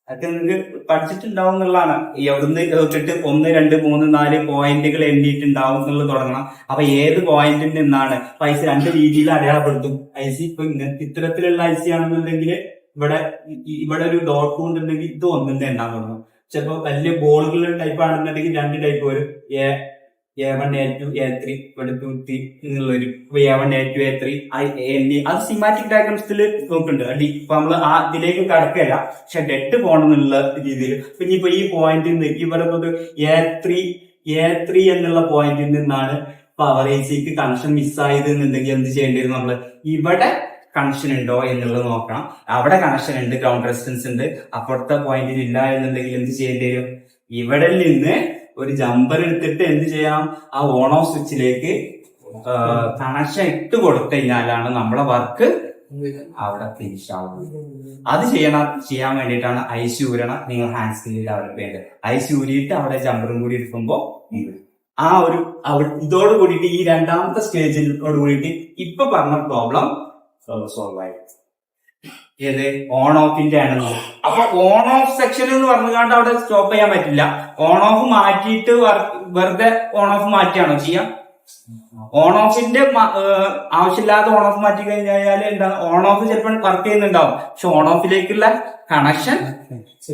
അതൊക്കെ നിങ്ങൾക്ക് പഠിച്ചിട്ടുണ്ടാവും എന്നുള്ളതാണ്. എവിടുന്ന് കേട്ടിട്ട് 1, 2, 3, 4 പോയിന്റുകൾ എണ്ണിയിട്ടുണ്ടാവും എന്നുള്ളത് തുടങ്ങണം. അപ്പൊ ഏത് പോയിന്റിൽ നിന്നാണ്? ഐസി രണ്ട് രീതിയിൽ അടയാളപ്പെടുത്തും. ഐസി ഇപ്പൊ ഇങ്ങനത്തെ ഇത്തരത്തിലുള്ള ഐസി ആണെന്നുണ്ടെങ്കിൽ ഇവിടെ ഒരു ഡോട്ട് കൊണ്ടുണ്ടെങ്കിൽ ഇത് ഒന്നിന്റെ എണ്ണാൻ തുടങ്ങും. ചിലപ്പോ വലിയ ബോളുകളുടെ ടൈപ്പ് ആണെന്നുണ്ടെങ്കിൽ 2 ടൈപ്പ് വരും, A1, A2, A3, ഇവിടെ 2, 3 എന്നുള്ളൊരു A1, A2, A3 അത് സിമാറ്റിക് ഡയഗ്രാംസിൽ നോക്കുന്നുണ്ട്. ഇപ്പൊ നമ്മള് ഇതിലേക്ക് കടക്കല്ല, പക്ഷെ ഡെഡ് പോകണമെന്നുള്ള രീതിയിൽ. ഇനിയിപ്പോ ഈ പോയിന്റിൽ നിന്ന് ഇവിടെ A3 എന്നുള്ള പോയിന്റിൽ നിന്നാണ് പവർ ഐസിക്ക് കണക്ഷൻ മിസ്സായത് എന്നുണ്ടെങ്കിൽ എന്ത് ചെയ്യേണ്ടി വരും? നമ്മള് ഇവിടെ കണക്ഷൻ ഉണ്ടോ എന്നുള്ളത് നോക്കണം. അവിടെ കണക്ഷൻ ഉണ്ട്, ഗ്രൗണ്ട് റെസിസ്റ്റൻസ് ഉണ്ട്, അപ്പുറത്തെ പോയിന്റിൽ ഇല്ല എന്നുണ്ടെങ്കിൽ എന്ത് ചെയ്യേണ്ടി വരും? ഇവിടെ നിന്ന് ഒരു ജമ്പർ എടുത്തിട്ട് എന്ത് ചെയ്യാം? ആ ഓൺ ഓഫ് സ്വിച്ചിലേക്ക് കണക്ഷൻ ഇട്ട് കൊടുത്തു കഴിഞ്ഞാലാണ് നമ്മളെ വർക്ക് അവിടെ ഫിനിഷ് ആവുന്നത്. അത് ചെയ്യാൻ വേണ്ടിയിട്ടാണ് ഐസി ഊരണം നിങ്ങൾ ഹാൻഡ് സ്കില്ലിൽ ഡെവലപ്പ് ചെയ്യേണ്ടത്. ഐസി ഊരിയിട്ട് അവിടെ ജമ്പറും കൂടി എടുക്കുമ്പോൾ ആ ഒരു ഇതോട് കൂടിയിട്ട് ഈ രണ്ടാമത്തെ സ്റ്റേജിനോട് കൂടിയിട്ട് ഇപ്പൊ പറഞ്ഞ പ്രോബ്ലം സോൾവ് ആയി. ഏത് ഓൺ ഓഫിന്റെ ആണെന്ന്. അപ്പൊ ഓൺ ഓഫ് സെക്ഷൻ എന്ന് പറഞ്ഞുകൊണ്ട് അവിടെ സ്റ്റോപ്പ് ചെയ്യാൻ പറ്റില്ല. ഓൺ ഓഫ് മാറ്റിയിട്ട് വെറുതെ ഓൺ ഓഫ് മാറ്റിയാണോ ചെയ്യാം? ഓൺ ഓഫിന്റെ ആവശ്യമില്ലാതെ ഓൺ ഓഫ് മാറ്റി കഴിഞ്ഞാൽ എന്താണ്? ഓൺ ഓഫ് ചിലപ്പോൾ വർക്ക് ചെയ്യുന്നുണ്ടാവും, പക്ഷെ ഓൺ ഓഫിലേക്കുള്ള കണക്ഷൻ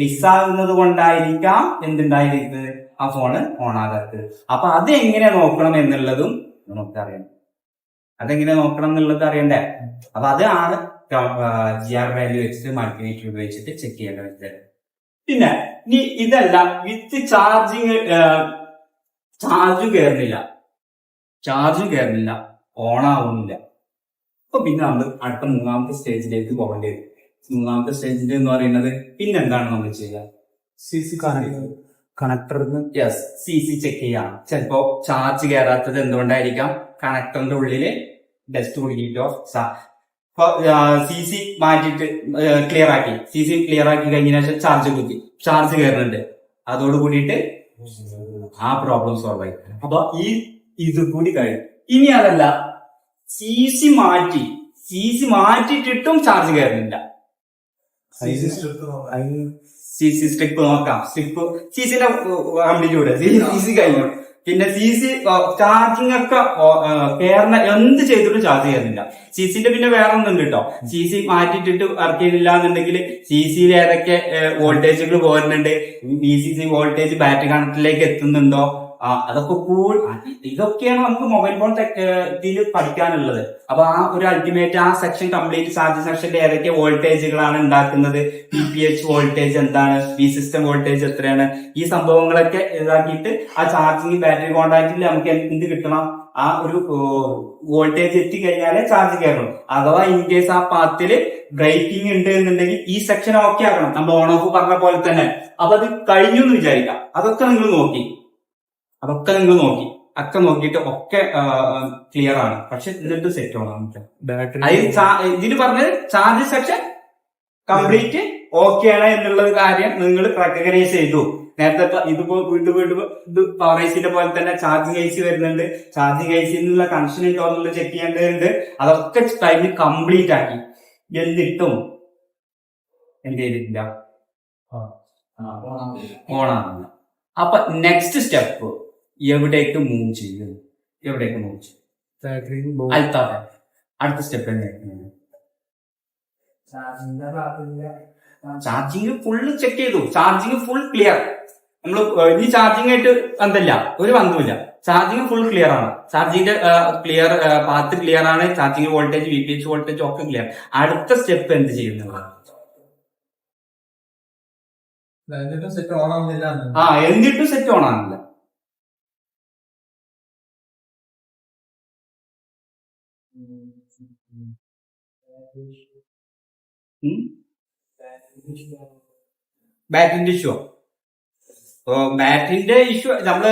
മിസ്സാകുന്നത് കൊണ്ടായിരിക്കാം എന്തുണ്ടായിരിക്കുന്നത്, ആ ഫോണ് ഓൺ ആകാത്തത്. അപ്പൊ അത് എങ്ങനെ നോക്കണം എന്നുള്ളതും നമുക്കറിയാം. അതെങ്ങനെ നോക്കണം എന്നുള്ളത് അറിയണ്ടേ? അപ്പൊ അതാണ് GR വാല്യൂ വെച്ചിട്ട് മൾട്ടിമീറ്റർ ഉപയോഗിച്ചിട്ട് ചെക്ക് ചെയ്യേണ്ടത്. പിന്നെ ഇനി ഇതല്ല, വിത്ത് ചാർജും കയറുന്നില്ല, ഓൺ ആവുന്നില്ല. അപ്പൊ പിന്നെ നമ്മൾ അടുത്ത മൂന്നാമത്തെ സ്റ്റേജിലേക്ക് പോകേണ്ടി വരും. മൂന്നാമത്തെ സ്റ്റേജിൽ എന്ന് പറയുന്നത് പിന്നെന്താണ് നമ്മൾ ചെയ്യുക? CC കണക്ടറിന് CC ചെക്ക് ചെയ്യാം. ചിലപ്പോ ചാർജ് കയറാത്തത് എന്തുകൊണ്ടായിരിക്കാം? കണക്ടറിന്റെ ഉള്ളില് ഡസ്റ്റ് കുടുങ്ങിയിട്ടോ. CC മാറ്റിയിട്ട് ക്ലിയർ ആക്കി കഴിഞ്ഞതിന് ശേഷം ചാർജ് കയറുന്നുണ്ട്, അതോട് കൂടിയിട്ട് ആ പ്രോബ്ലം സോൾവ് ആയി. അപ്പൊ ഇത് കൂടി കഴിയും. ഇനി അതല്ല, CC മാറ്റിയിട്ടിട്ടും ചാർജ് കയറുന്നില്ല. CC സ്ട്രിപ്പ് നോക്കാം. CCന്റെ കംപ്ലീറ്റ് കൂടെ CC കഴിഞ്ഞു. പിന്നെ CC ചാർജിങ് ഒക്കെ കയറുന്ന എന്ത് ചെയ്തിട്ടും ചാർജ് കയറുന്നില്ല. CCന്റെ പിന്നെ വേറെ ഒന്നുണ്ട് കേട്ടോ. CC മാറ്റിയിട്ടിട്ട് വർക്ക് ചെയ്യുന്നില്ല എന്നുണ്ടെങ്കിൽ CCയിൽ ഏതൊക്കെ വോൾട്ടേജുകൾ പോരുന്നുണ്ട്, VCC വോൾട്ടേജ് ബാറ്ററി കണക്ടറിലേക്ക് എത്തുന്നുണ്ടോ, അതൊക്കെ ഇതൊക്കെയാണ് നമുക്ക് മൊബൈൽ ഫോൺ ഇതിൽ പഠിക്കാനുള്ളത്. അപ്പൊ ആ ഒരു അൾട്ടിമേറ്റ് ആ സെക്ഷൻ കംപ്ലീറ്റ് ചാർജ് സെക്ഷന്റെ ഏതൊക്കെ വോൾട്ടേജുകളാണ് ഉണ്ടാക്കുന്നത്, PPH വോൾട്ടേജ് എന്താണ്, V സിസ്റ്റം വോൾട്ടേജ് എത്രയാണ്, ഈ സംഭവങ്ങളൊക്കെ ഇതാക്കിയിട്ട് ആ ചാർജിങ് ബാറ്ററി കോൺടാക്റ്റിൽ നമുക്ക് എന്ത് കിട്ടണം, ആ ഒരു വോൾട്ടേജ് എത്തിക്കഴിഞ്ഞാലേ ചാർജ് കയറണം. അഥവാ ഇൻ കേസ് ആ പാത്തില് ബ്രേക്കിംഗ് ഉണ്ട് എന്നുണ്ടെങ്കിൽ ഈ സെക്ഷൻ ഓക്കെ ആക്കണം, നമ്മൾ ഓൺ ഓഫ് പറഞ്ഞ പോലെ തന്നെ. അപ്പൊ അത് കഴിഞ്ഞു എന്ന് വിചാരിക്കാം. അതൊക്കെ നിങ്ങൾ നോക്കി ഒക്കെ നോക്കിയിട്ട് ഒക്കെ ക്ലിയർ ആണ്, പക്ഷെ എന്നിട്ട് സെറ്റ് ആവണം. ഇതിന് പറഞ്ഞത് ചാർജ് സെക്ഷൻ കംപ്ലീറ്റ് ഓക്കെ ആണ് എന്നുള്ളത് കാര്യം നിങ്ങൾ റെക്കഗ്നൈസ് ചെയ്തു. നേരത്തെ ഇതിപ്പോ വീണ്ടും ഇത് പവർ ഐസിന്റെ പോലെ തന്നെ ചാർജിങ് ഐസി വരുന്നുണ്ട്, ചാർജിങ് ഐസിനുള്ള കണക്ഷൻ ഉണ്ടോ എന്നുള്ളത് ചെക്ക് ചെയ്യേണ്ടതുണ്ട്. അതൊക്കെ ടൈമിൽ കംപ്ലീറ്റ് ആക്കി. എന്നിട്ടും എന്ത് ചെയ്തിട്ടില്ല, ഓണാകുന്നില്ല. അപ്പൊ നെക്സ്റ്റ് സ്റ്റെപ്പ് എവിടേക്ക് മൂവ് ചെയ്യും? അടുത്ത സ്റ്റെപ്പ് എന്തായിരുന്നു? ചാർജിങ് ഫുള്ള് ചെക്ക് ചെയ്തു, ചാർജിങ് ഫുൾ ക്ലിയർ. നമ്മൾ ഇനി ചാർജിങ് ആയിട്ട് എന്തല്ല ഒരു ബന്ധമില്ല, ചാർജിങ് ഫുൾ ക്ലിയർ ആണ്. ചാർജിന്റെ പാത്ത് ക്ലിയർ ആണ്, ചാർജിങ് വോൾട്ടേജ് VPH വോൾട്ടേജ് ഒക്കെ ക്ലിയർ. അടുത്ത സ്റ്റെപ്പ് എന്ത് ചെയ്യുന്നതാണ്? എന്നിട്ടും സെറ്റ് ഓൺ ആവുന്നില്ല. ബാറ്ററിന്റെ ഇഷ്യൂ നമ്മള്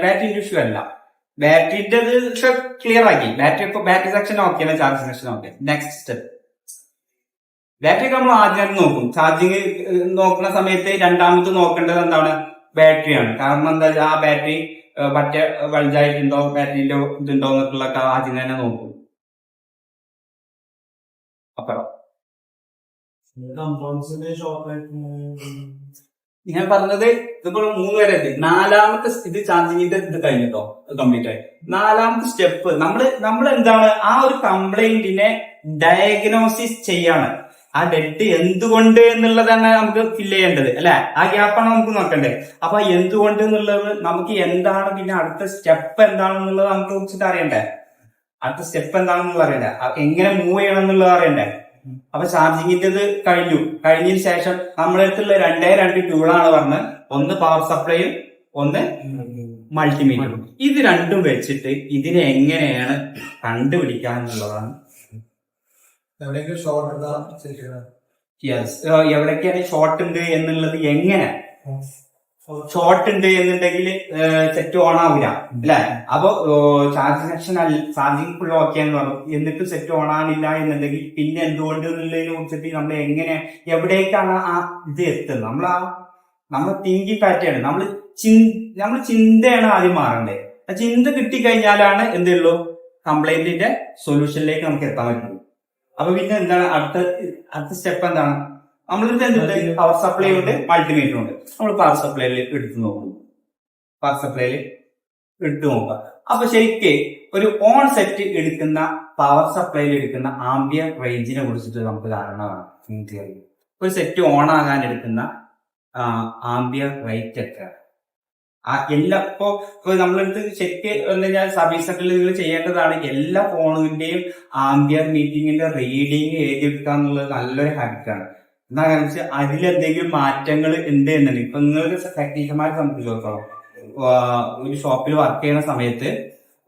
ബാറ്ററിന്റെ ഇഷ്യൂ അല്ല, ബാറ്ററിന്റെ ക്ലിയർ ആക്കി. ബാറ്ററി സെക്ഷൻ ഓക്കെയാണ്, charge section okay. Next step battery നമ്മൾ ആദ്യം നോക്കും. ചാർജിങ് നോക്കുന്ന സമയത്ത് രണ്ടാമത് നോക്കേണ്ടത് എന്താണ്? ബാറ്ററിയാണ്. കാരണം എന്താ, ആ ബാറ്ററി മറ്റേ വലുതായിട്ടുണ്ടോ, ബാറ്ററിന്റെ ഇതുണ്ടോ എന്നൊക്കെ ആദ്യം തന്നെ നോക്കും. അപ്പുറം ഞാൻ പറഞ്ഞത് ഇതിപ്പോൾ 3 വരെ എത്തി. നാലാമത്തെ ഇത് ചാർജിങ്ങിന്റെ ഇത് കഴിഞ്ഞിട്ടോ, കംപ്ലീറ്റ് ആയി. നാലാമത്തെ സ്റ്റെപ്പ് നമ്മൾ എന്താണ്, ആ ഒരു കംപ്ലൈന്റിനെ ഡയഗ്നോസിസ് ചെയ്യാണ്. ആ ഡെഡ് എന്തുകൊണ്ട് എന്നുള്ളതാണ് നമുക്ക് ഫില്ല് ചെയ്യേണ്ടത്, അല്ലെ? ആ ഗ്യാപ്പാണ് നമുക്ക് നോക്കണ്ടേ. അപ്പൊ എന്തുകൊണ്ട് എന്നുള്ളത് നമുക്ക് എന്താണ്, പിന്നെ അടുത്ത സ്റ്റെപ്പ് എന്താണെന്നുള്ളത് നമുക്ക് കുറിച്ചിട്ട് അറിയണ്ടേ. അടുത്ത സ്റ്റെപ്പ് എന്താണെന്നുള്ളത് അറിയണ്ടേ, എങ്ങനെ മൂവ് ചെയ്യണം എന്നുള്ളത് അറിയണ്ടേ. അപ്പൊ ചാർജിങ്ങിന്റെ കഴിഞ്ഞതിന് ശേഷം നമ്മുടെ അടുത്തുള്ള 2 ടൂളാണ് പറഞ്ഞത്. ഒന്ന് പവർ സപ്ലൈയും ഒന്ന് മൾട്ടിമീറ്ററും. ഇത് രണ്ടും വെച്ചിട്ട് ഇതിനെ എങ്ങനെയാണ് കണ്ടുപിടിക്കുക എന്നുള്ളതാണ് എവിടെയെങ്കിലും ഷോർട്ട് എടുത്താ ശരിയാണ്. എവിടേക്കാണ് ഷോർട്ട് ഉണ്ട് എന്നുള്ളത് എങ്ങനെ ഷോർട്ട് ഉണ്ട് എന്നുണ്ടെങ്കിൽ സെറ്റ് ഓൺ ആവില്ല അല്ലെ. അപ്പൊ charging section charging full okay എന്ന് പറഞ്ഞു, എന്നിട്ടും സെറ്റ് ഓൺ ആവില്ല എന്നുണ്ടെങ്കിൽ പിന്നെ എന്തുകൊണ്ട് എന്നുള്ളതിനെ കുറിച്ചിട്ട് നമ്മൾ എങ്ങനെ എവിടേക്കാണ് ആ ഇത് എത്തുന്നത്, നമ്മൾ തിങ്കിങ് പാറ്റേൺ നമ്മൾ ചിന്തയാണ് ആദ്യം മാറേണ്ടത്. ആ ചിന്ത കിട്ടിക്കഴിഞ്ഞാലാണ് എന്തുള്ളൂ കംപ്ലൈന്റിന്റെ സൊല്യൂഷനിലേക്ക് നമുക്ക് എത്താൻ പറ്റുള്ളൂ. അപ്പൊ പിന്നെ എന്താണ് അടുത്ത സ്റ്റെപ്പ് എന്താണ്, നമ്മളിത് എന്തുണ്ട് പവർ സപ്ലൈ ഉണ്ട്, മൾട്ടിമീറ്റർ ഉണ്ട്. നമ്മൾ പവർ സപ്ലൈയിൽ എടുത്തു നോക്കും, പവർ സപ്ലൈയിൽ എടുത്തു നോക്കുക. അപ്പൊ ശരിക്ക് ഒരു ഓൺ സെറ്റ് എടുക്കുന്ന പവർ സപ്ലൈയിൽ എടുക്കുന്ന ആംബിയർ റേഞ്ചിനെ കുറിച്ചിട്ട് നമുക്ക് ധാരണ. ഒരു സെറ്റ് ഓൺ ആകാൻ എടുക്കുന്ന ആംബിയർ റേറ്റ് എത്രയാണ് ഇപ്പൊ നമ്മളെടുത്ത് ചെക്ക് സർവീസ് സെന്ററിൽ നിങ്ങൾ ചെയ്യേണ്ടതാണ്. എല്ലാ ഫോണിന്റെയും ആംബിയർ മീറ്റിംഗിന്റെ റീഡിങ് എഴുതിയെടുക്കുക എന്നുള്ളത് നല്ലൊരു ഹാബിറ്റാണ്. എന്താ കാരണം വെച്ചാൽ അതിലെന്തെങ്കിലും മാറ്റങ്ങൾ ഉണ്ട് എന്നുണ്ടെങ്കിൽ ഇപ്പൊ നിങ്ങൾക്ക് ടെക്നീഷ്യന്മാരെ സംബന്ധിച്ചിടത്തോളം ഒരു ഷോപ്പിൽ വർക്ക് ചെയ്യുന്ന സമയത്ത്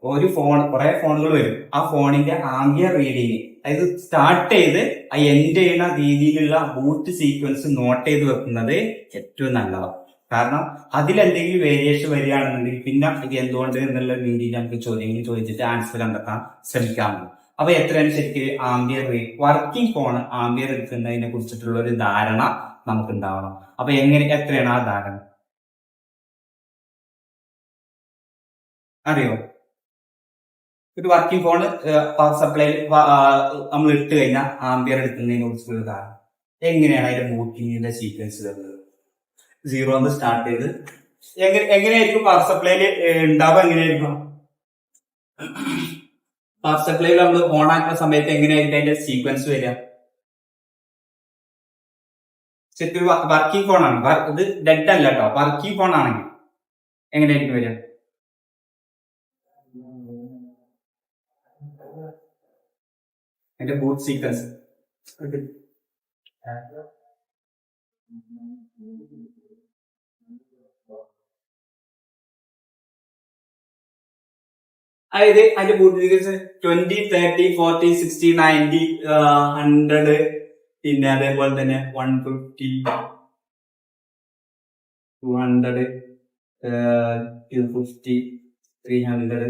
ഒരു കുറെ ഫോണുകൾ വരും. ആ ഫോണിന്റെ ആംബിയർ റീഡിങ് അതായത് സ്റ്റാർട്ട് ചെയ്ത് ആ എൻഡ് ചെയ്യുന്ന രീതിയിലുള്ള ബൂട്ട് സീക്വൻസ് നോട്ട് ചെയ്ത് വെക്കുന്നത് ഏറ്റവും നല്ലതാണ്. കാരണം അതിലെന്തെങ്കിലും വേരിയേഷൻ വരികയാണെന്നുണ്ടെങ്കിൽ പിന്നെ ഇത് എന്തുകൊണ്ട് എന്നുള്ള രീതിയിൽ നമുക്ക് ചോദ്യങ്ങൾ ചോദിച്ചിട്ട് ആൻസർ കണ്ടെത്താൻ ശ്രമിക്കാറുണ്ട്. അപ്പൊ എത്രയാണ് ശരിക്കും ആംബിയർ വർക്കിംഗ് ഫോൺ ആംബിയർ എടുക്കുന്നതിനെ കുറിച്ചിട്ടുള്ള ഒരു ധാരണ നമുക്ക് ഉണ്ടാവണം. അപ്പൊ എത്രയാണ് ആ ധാരണ അറിയോ? ഒരു വർക്കിംഗ് ഫോൺ പവർ സപ്ലൈ നമ്മൾ ഇട്ട് കഴിഞ്ഞാൽ ആംബിയർ എടുക്കുന്നതിനെ കുറിച്ചുള്ള ധാരണ എങ്ങനെയാണ് അതിന്റെ ബൂട്ടിങ്ങിന്റെ സീക്വൻസ് വരുന്നത്? 0 സ്റ്റാർട്ട് ചെയ്ത് എങ്ങനെയായിരിക്കും പവർ സപ്ലൈയിൽ ഉണ്ടാവുക? എങ്ങനെയായിരിക്കും പവർ സപ്ലൈയിൽ നമ്മൾ ഓൺ ആക്കുന്ന സമയത്ത് എങ്ങനെയായിരിക്കും അതിന്റെ സീക്വൻസ് വരിക? ശരിക്കും വർക്കിംഗ് ഫോൺ ആണ്, ഇത് ഡെഡ് അല്ല കേട്ടോ. വർക്കിംഗ് ഫോൺ ആണെങ്കിൽ എങ്ങനെയായിരിക്കും വരിക? അതിന്റെ ബൂട്ട് സീക്വൻസ് അതായത് അതിന്റെ ബൂട്ട് സീക്വൻസ് 20, 30, 40, 60, 90, 100, പിന്നെ അതേപോലെ തന്നെ 150, 200, 250, 300,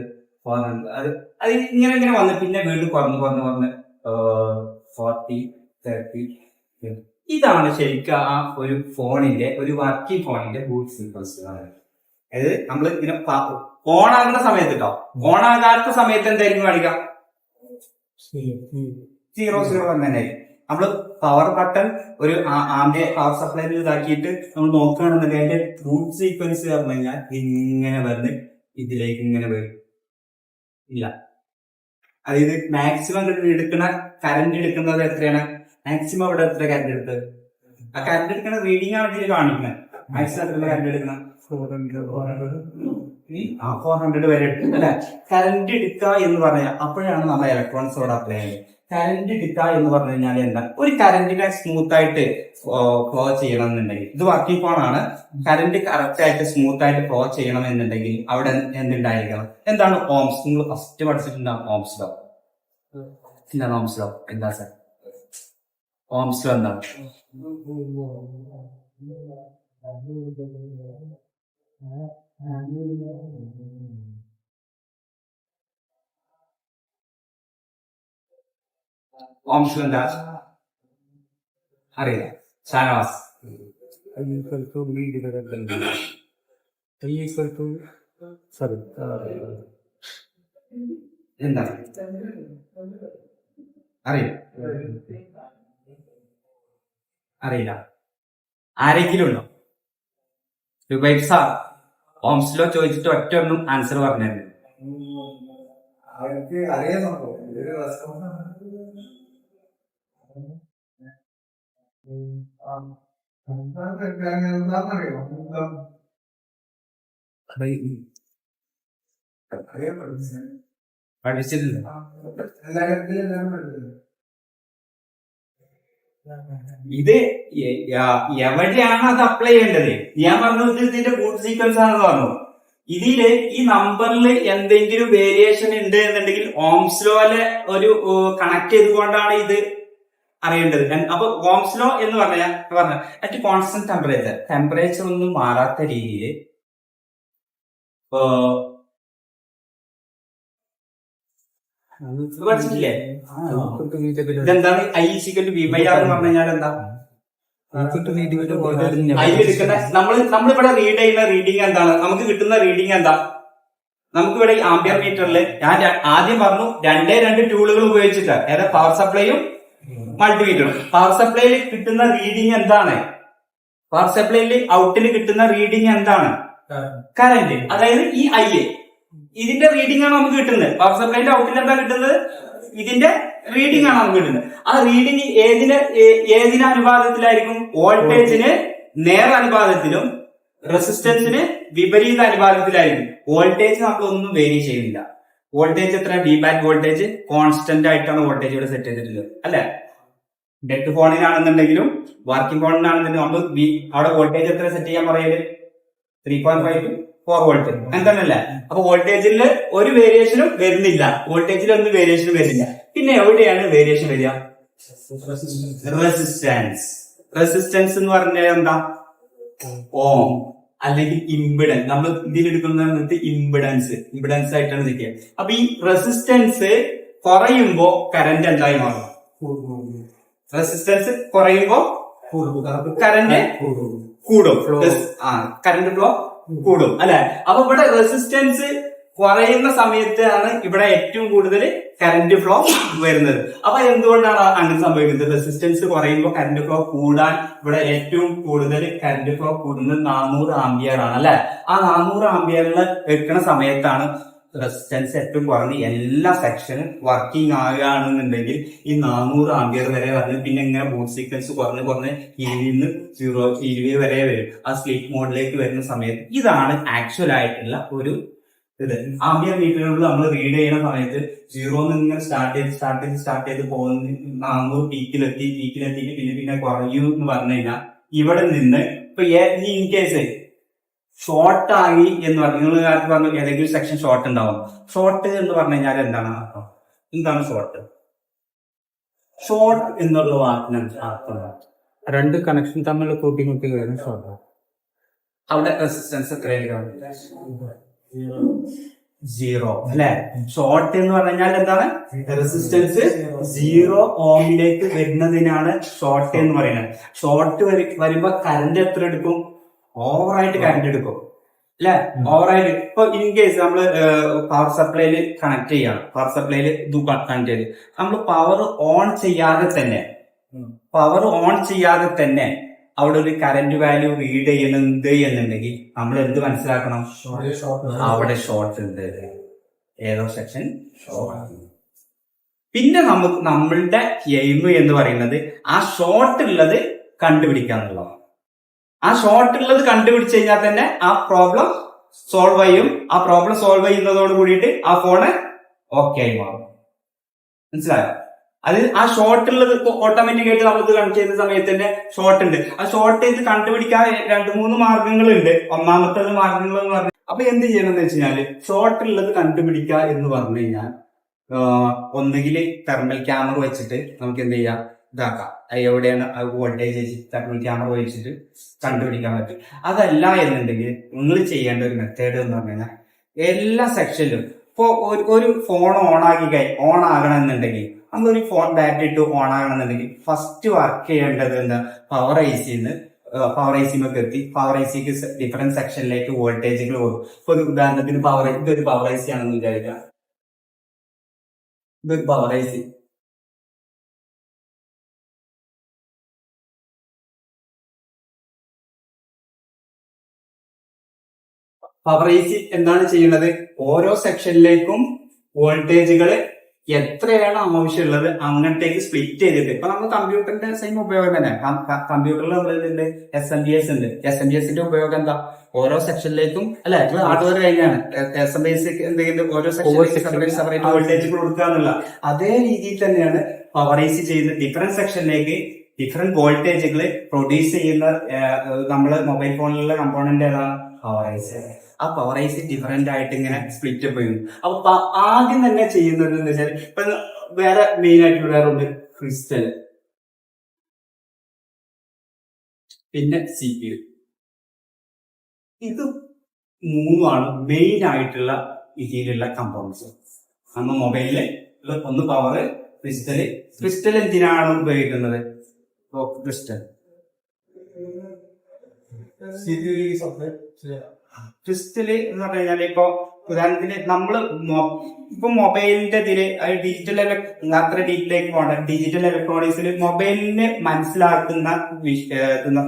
400 അത് ഇങ്ങനെ വന്ന് പിന്നെ വീണ്ടും കുറഞ്ഞ് 40, 30. ഇതാണ് ശരിക്കും ആ ഒരു ഫോണിന്റെ ഒരു വർക്കിംഗ് ഫോണിന്റെ ബൂട്ട് സീക്വൻസ്. അതായത് നമ്മൾ ഇങ്ങനെ ഓൺ ആകുന്ന സമയത്ത് കേട്ടോ, ഓൺ ആകാത്ത സമയത്ത് എന്തായിരിക്കും കാണിക്കാം? 0 തന്നെ. നമ്മള് പവർ ബട്ടൺ ഒരു പവർ സപ്ലൈയിൽ ഇതാക്കിയിട്ട് നമ്മൾ നോക്കുകയാണെന്നുണ്ടെങ്കിൽ അതിന്റെ ബൂട്ട് സീക്വൻസ് പറഞ്ഞു കഴിഞ്ഞാൽ ഇങ്ങനെ വന്ന് ഇതിലേക്ക് ഇങ്ങനെ വരും ഇല്ല. അതായത് മാക്സിമം എടുക്കുന്ന കറന്റ് എടുക്കുന്നത് എത്രയാണ്? മാക്സിമം ഇവിടെ എത്ര കറന്റ് എടുത്തത്? ആ കറന്റ് എടുക്കുന്ന റീഡിംഗ് ആണ് ഇതിൽ കാണിക്കുന്നത്. മാക്സിമം എത്ര കറന്റ് എടുക്കണം? 400 വരെ എടുക്കും അല്ലെ. കറന്റ് എടുക്കുക എന്ന് പറഞ്ഞാൽ അപ്പോഴാണ് നമ്മൾ ഇലക്ട്രോണിക്സോട് അപ്ലൈ ചെയ്യുന്നത്. കറന്റ് എടുക്കുക എന്ന് പറഞ്ഞു കഴിഞ്ഞാൽ എന്താ? ഒരു കറന്റിനെ സ്മൂത്ത് ആയിട്ട് ഫ്ലോ ചെയ്യണം എന്നുണ്ടെങ്കിൽ, ഇത് വർക്കിംഗ് ഫോൺ ആണ്, കറന്റ് കറക്റ്റ് ആയിട്ട് സ്മൂത്ത് ആയിട്ട് ഫ്ലോ ചെയ്യണം എന്നുണ്ടെങ്കിൽ അവിടെ എന്തുണ്ടായിരിക്കണം? എന്താണ് ഓംസ്? നിങ്ങൾ ഫസ്റ്റ് പഠിച്ചിട്ടുണ്ടാവും ഓംസ് ലോ. എന്താണ് ഓംസ് ലോ? എന്താ സാർ ഓംസ് ലോ? എന്താണ് ഓംസ് ലോ? എന്താ അറിയില്ല? ഷാനവാസ് എന്താണ് അറിയില്ല? ആരെങ്കിലും ഉണ്ടോ? റുബൈബ് സാർ ഓംസ് ലോ ചോദിച്ചിട്ട് ഒറ്റ ഒന്നും ആൻസർ പറഞ്ഞായിരുന്നു. അവർക്ക് അറിയാമോ? പഠിച്ചിട്ടില്ല. ഇത് എവിടെയാണ് അത് അപ്ലൈ ചെയ്യേണ്ടത്? ഞാൻ പറഞ്ഞത് ഇതിന്റെ ബൂട്ട് സീക്വൻസ് ആണെന്ന് പറഞ്ഞു. ഇതില് ഈ നമ്പറിൽ എന്തെങ്കിലും വേരിയേഷൻ ഉണ്ട് എന്നുണ്ടെങ്കിൽ ഓംസ് ലോയിലെ ഒരു കണക്ട് ചെയ്തുകൊണ്ടാണ് ഇത് അറിയേണ്ടത്. അപ്പൊ ഓംസ് ലോ എന്ന് പറഞ്ഞ അറ്റ് കോൺസ്റ്റന്റ് ടെമ്പറേച്ചർ ഒന്നും മാറാത്ത രീതിയിൽ പഠിച്ചിട്ടില്ലേ? ഇതെന്താണ് I = V/R എന്ന് പറഞ്ഞു കഴിഞ്ഞാൽ എന്താ? അതിലെടുക്കുന്ന നമ്മളിവിടെ റീഡ് ചെയ്യുന്ന റീഡിങ് എന്താണ്? നമുക്ക് കിട്ടുന്ന റീഡിങ് എന്താ? നമുക്കിവിടെ ഈ ആംബിയർ മീറ്ററിൽ ഞാൻ ആദ്യം പറഞ്ഞു 2 ടൂളുകൾ ഉപയോഗിച്ചിട്ട്, ഏതാ? പവർ സപ്ലൈയും മൾട്ടിമീറ്ററും. പവർ സപ്ലൈയിൽ കിട്ടുന്ന റീഡിങ് എന്താണ്? പവർ സപ്ലൈയിൽ ഔട്ടിൽ കിട്ടുന്ന റീഡിങ് എന്താണ്? കറന്റ്. അതായത് ഈ I, ഇതിന്റെ റീഡിംഗ് ആണ് നമുക്ക് കിട്ടുന്നത്. പവർ സപ്ലൈന്റെ ഔട്ടിൽ എന്താ കിട്ടുന്നത്? ഇതിന്റെ റീഡിംഗ് ആണ് നമുക്ക് കിട്ടുന്നത്. ആ റീഡിംഗ് ഏതിന് അനുപാതത്തിലായിരിക്കും? വോൾട്ടേജിന് നേർ അനുപാതത്തിലും റെസിസ്റ്റൻസിന് വിപരീത അനുപാതത്തിലായിരിക്കും. വോൾട്ടേജ് നമ്മളൊന്നും വേരി ചെയ്യുന്നില്ല. വോൾട്ടേജ് എത്ര? ഡീബാറ്റ് വോൾട്ടേജ് കോൺസ്റ്റന്റ് ആയിട്ടാണ് വോൾട്ടേജ് ഇവിടെ സെറ്റ് ചെയ്തിട്ടുള്ളത്, അല്ലെ? ഡെഡ് ഫോണിനാണെന്നുണ്ടെങ്കിലും വർക്കിംഗ് ഫോണിനാണെന്നുണ്ടെങ്കിലും നമ്മൾ അവിടെ വോൾട്ടേജ് എത്ര സെറ്റ് ചെയ്യാൻ പറയല്? 3.5 to 4 വോൾട്ട് എന്താണല്ലേ? അപ്പൊ വോൾട്ടേജിൽ ഒരു വേരിയേഷനും വരുന്നില്ല. വോൾട്ടേജിൽ ഒന്നും വേരിയേഷനും വരുന്നില്ല. പിന്നെ എവിടെയാണ് വേരിയേഷൻ വരിക? റെസിസ്റ്റൻസ് എന്ന് പറഞ്ഞാൽ എന്താ? ഓം അല്ലെങ്കിൽ ഇമ്പിഡൻസ്. നമ്മൾ ഇതിലെടുക്കുന്നത് ഇമ്പിഡൻസ് ആയിട്ടാണ് നിൽക്കുക. അപ്പൊ ഈ റെസിസ്റ്റൻസ് കുറയുമ്പോ കറന്റ് എന്തായി മാറും? റെസിസ്റ്റൻസ് കുറയുമ്പോ കറന്റ് കൂടും. കറന്റ് ഫ്ലോ കൂടും, അല്ലെ? അപ്പൊ ഇവിടെ റെസിസ്റ്റൻസ് കുറയുന്ന സമയത്താണ് ഇവിടെ ഏറ്റവും കൂടുതൽ കറന്റ് ഫ്ലോ വരുന്നത്. അപ്പൊ എന്തുകൊണ്ടാണ് അങ്ങനെ സംഭവിക്കുന്നത്? റെസിസ്റ്റൻസ് കുറയുമ്പോൾ കറന്റ് ഫ്ലോ കൂടാൻ ഇവിടെ ഏറ്റവും കൂടുതൽ കറന്റ് ഫ്ലോ കൂടുന്നത് 400 ആംപിയർ ആണ്, അല്ലെ? ആ 400 ആംപിയറിൽ വെക്കുന്ന സമയത്താണ് റെസിസ്റ്റൻസ് ഏറ്റവും കുറഞ്ഞ് എല്ലാ സെക്ഷനും വർക്കിംഗ് ആകുകയാണെന്നുണ്ടെങ്കിൽ ഈ 400 ആംപിയർ വരെ വന്ന് പിന്നെ ഇങ്ങനെ ബൂട്ട് സീക്വൻസ് കുറഞ്ഞ് 20 വരെ വരും. ആ സ്ലീപ്പ് മോഡിലേക്ക് വരുന്ന സമയത്ത് ഇതാണ് ആക്ച്വൽ ആയിട്ടുള്ള ഒരു ഇത്. ആംബിയർ മീറ്ററുകളിൽ നമ്മൾ റീഡ് ചെയ്യുന്ന സമയത്ത് 0 ഇങ്ങനെ സ്റ്റാർട്ട് ചെയ്ത് പോകുന്ന 400 പീക്കിലെത്തിയിട്ട് പിന്നെ കുറയൂ എന്ന് പറഞ്ഞു കഴിഞ്ഞാൽ ഇവിടെ നിന്ന് ഇപ്പൊ ഇൻ കേസ് ഷോർട്ട് ആയി എന്ന് പറഞ്ഞു, നിങ്ങൾ നേരത്തെ പറഞ്ഞു ഏതെങ്കിലും സെക്ഷൻ ഷോർട്ട് ഉണ്ടാവും. ഷോർട്ട് എന്ന് പറഞ്ഞു കഴിഞ്ഞാൽ എന്താണ് അർത്ഥം? എന്താണ് ഷോർട്ട്? ഷോർട്ട് എന്നുള്ള വാക്കിന് അർത്ഥം 2 കണക്ഷൻ തമ്മിൽ കൂട്ടിമുട്ടി വരുന്ന ഷോർട്ട്. അവിടെ റെസിസ്റ്റൻസ് എത്രയായിരിക്കും? 0, അല്ലെ? ഷോർട്ട് എന്ന് പറഞ്ഞാൽ എന്താണ്? റെസിസ്റ്റൻസ് 0 ഓമിലേക്ക് വരുന്നതിനാണ് ഷോർട്ട് എന്ന് പറയുന്നത്. ഷോർട്ട് വരുമ്പോ കറന്റ് എത്ര എടുക്കും? ഓവറായിട്ട് കറന്റ് എടുക്കും, അല്ലെ? ഓവറായിട്ട്. ഇപ്പൊ ഇൻ കേസ് നമ്മള് പവർ സപ്ലൈയിൽ കണക്ട് ചെയ്യണം, പവർ സപ്ലൈയിൽ ഇത് കണക്ട് ചെയ്ത് നമ്മൾ പവർ ഓൺ ചെയ്യാതെ തന്നെ അവിടെ ഒരു കറന്റ് വാല്യൂ റീഡ് ചെയ്യുന്നുണ്ട് എന്നുണ്ടെങ്കിൽ നമ്മൾ എന്ത് മനസ്സിലാക്കണം? അവിടെ ഷോർട്ട് ഉണ്ട്, ഏതോ സെക്ഷൻ ഷോർട്ട്. പിന്നെ നമ്മളുടെ എയിം എന്ന് പറയുന്നത് ആ ഷോർട്ട് ഉള്ളത് കണ്ടുപിടിക്കാന്നുള്ളതാണ്. ആ ഷോർട്ട് ഉള്ളത് കണ്ടുപിടിച്ചു കഴിഞ്ഞാൽ തന്നെ ആ പ്രോബ്ലം സോൾവ് ചെയ്യും. ആ പ്രോബ്ലം സോൾവ് ചെയ്യുന്നതോട് കൂടിയിട്ട് ആ ഫോണ് ഓക്കെ ആയി മാറും. മനസ്സിലായോ? അത് ആ ഷോർട്ട് ഉള്ളത് ഓട്ടോമാറ്റിക് ആയിട്ട് നമുക്ക് കണക്ട് ചെയ്യുന്ന സമയത്ത് തന്നെ ഷോർട്ട് ഉണ്ട്. ആ ഷോർട്ട് ചെയ്ത് കണ്ടുപിടിക്കാൻ 2-3 മാർഗങ്ങളുണ്ട്. ഒന്നാമത്തെ മാർഗങ്ങൾ എന്ന് പറഞ്ഞാൽ അപ്പൊ എന്ത് ചെയ്യണം എന്ന് വെച്ച് കഴിഞ്ഞാല് ഷോർട്ട് ഉള്ളത് കണ്ടുപിടിക്കുക എന്ന് പറഞ്ഞു കഴിഞ്ഞാൽ ഒന്നുകിൽ തെർമൽ ക്യാമറ വെച്ചിട്ട് നമുക്ക് എന്ത് ചെയ്യാം? ഇതാക്കാം. എവിടെയാണ് വോൾട്ടേജ് തെർമൽ ക്യാമറ വെച്ചിട്ട് കണ്ടുപിടിക്കാൻ പറ്റും. അതല്ല എന്നുണ്ടെങ്കിൽ നിങ്ങൾ ചെയ്യേണ്ട ഒരു മെത്തേഡ് എന്ന് പറഞ്ഞു കഴിഞ്ഞാൽ എല്ലാ സെക്ഷനിലും ഇപ്പൊ ഒരു ഫോൺ ഓൺ ആകണം എന്നുണ്ടെങ്കിൽ നമ്മളൊരു ഫോൺ ബാറ്ററി ഇട്ട് ഓൺ ആകണമെന്നുണ്ടെങ്കിൽ ഫസ്റ്റ് വർക്ക് ചെയ്യേണ്ടത് എന്താ? പവർ ഐ സിമൊക്കെ എത്തി പവർ ഐ സിക്ക് ഡിഫറെന്റ് സെക്ഷനിലേക്ക് വോൾട്ടേജുകൾ പോകും. ഇപ്പൊ ഉദാഹരണത്തിന് ഇതൊരു പവർ ഐ സി ആണെന്ന് വിചാരിക്കാം. ഇതൊരു power I C. Power I C എന്താണ് ചെയ്യുന്നത്? ഓരോ സെക്ഷനിലേക്കും വോൾട്ടേജുകൾ എത്രയാണ് ആവശ്യമുള്ളത് അങ്ങോട്ടേക്ക് സ്പ്ലിറ്റ് ചെയ്തിട്ട്, ഇപ്പൊ നമ്മൾ കമ്പ്യൂട്ടറിന്റെ സെയിം ഉപയോഗം തന്നെ. കമ്പ്യൂട്ടറിൽ നമ്മളുണ്ട് SMPS ഉണ്ട്. SMPSന്റെ ഉപയോഗം എന്താ? ഓരോ സെക്ഷനിലേക്കും, അല്ലെ? ഹാർഡ്വെയർ കഴിഞ്ഞാണ് SMPS എന്തെങ്കിലും ഓരോ സെക്ഷനിലേക്ക് സെപ്പറേറ്റ് വോൾട്ടേജ് കൊടുക്കുക എന്നുള്ള അതേ രീതിയിൽ തന്നെയാണ് പവർ ഐ സി ചെയ്യുന്നത്. ഡിഫറെന്റ് സെക്ഷനിലേക്ക് ഡിഫറെന്റ് വോൾട്ടേജുകൾ പ്രൊഡ്യൂസ് ചെയ്യുന്ന നമ്മള് മൊബൈൽ ഫോണിലുള്ള കമ്പോണന്റ് ഏതാണ്? Power I C. ആ പവർ ഐ സി ഡിഫറെന്റ് ആയിട്ട് ഇങ്ങനെ സ്പ്ലിറ്റ് അപ്പ് ചെയ്യുന്നു. അപ്പൊ ആദ്യം തന്നെ ചെയ്യുന്നത് എന്ന് വെച്ചാൽ ഇപ്പൊ വേറെ മെയിൻ ആയിട്ട് വേറെ ഉണ്ട് ക്രിസ്റ്റൽ. പിന്നെ CPU. ഇത് മൂന്നുമാണ് മെയിൻ ആയിട്ടുള്ള ഇതിലുള്ള കമ്പോണൻസ്. നമ്മൾ മൊബൈലില് ഒന്ന് പവർ, ക്രിസ്റ്റൽ എന്തിനാണ് ഉപയോഗിക്കുന്നത്? ക്രിസ്റ്റൽ ക്രിസ്റ്റല് എന്ന് പറഞ്ഞു കഴിഞ്ഞാൽ ഇപ്പൊ ഉദാഹരണത്തിന് നമ്മള് ഇപ്പൊ മൊബൈലിന്റെ ഇതില് ഡിജിറ്റൽ അത്ര ഡീറ്റിലേക്ക് പോകണ്ട. ഡിജിറ്റൽ ഇലക്ട്രോണിക്സിൽ മൊബൈലിനെ മനസ്സിലാക്കുന്ന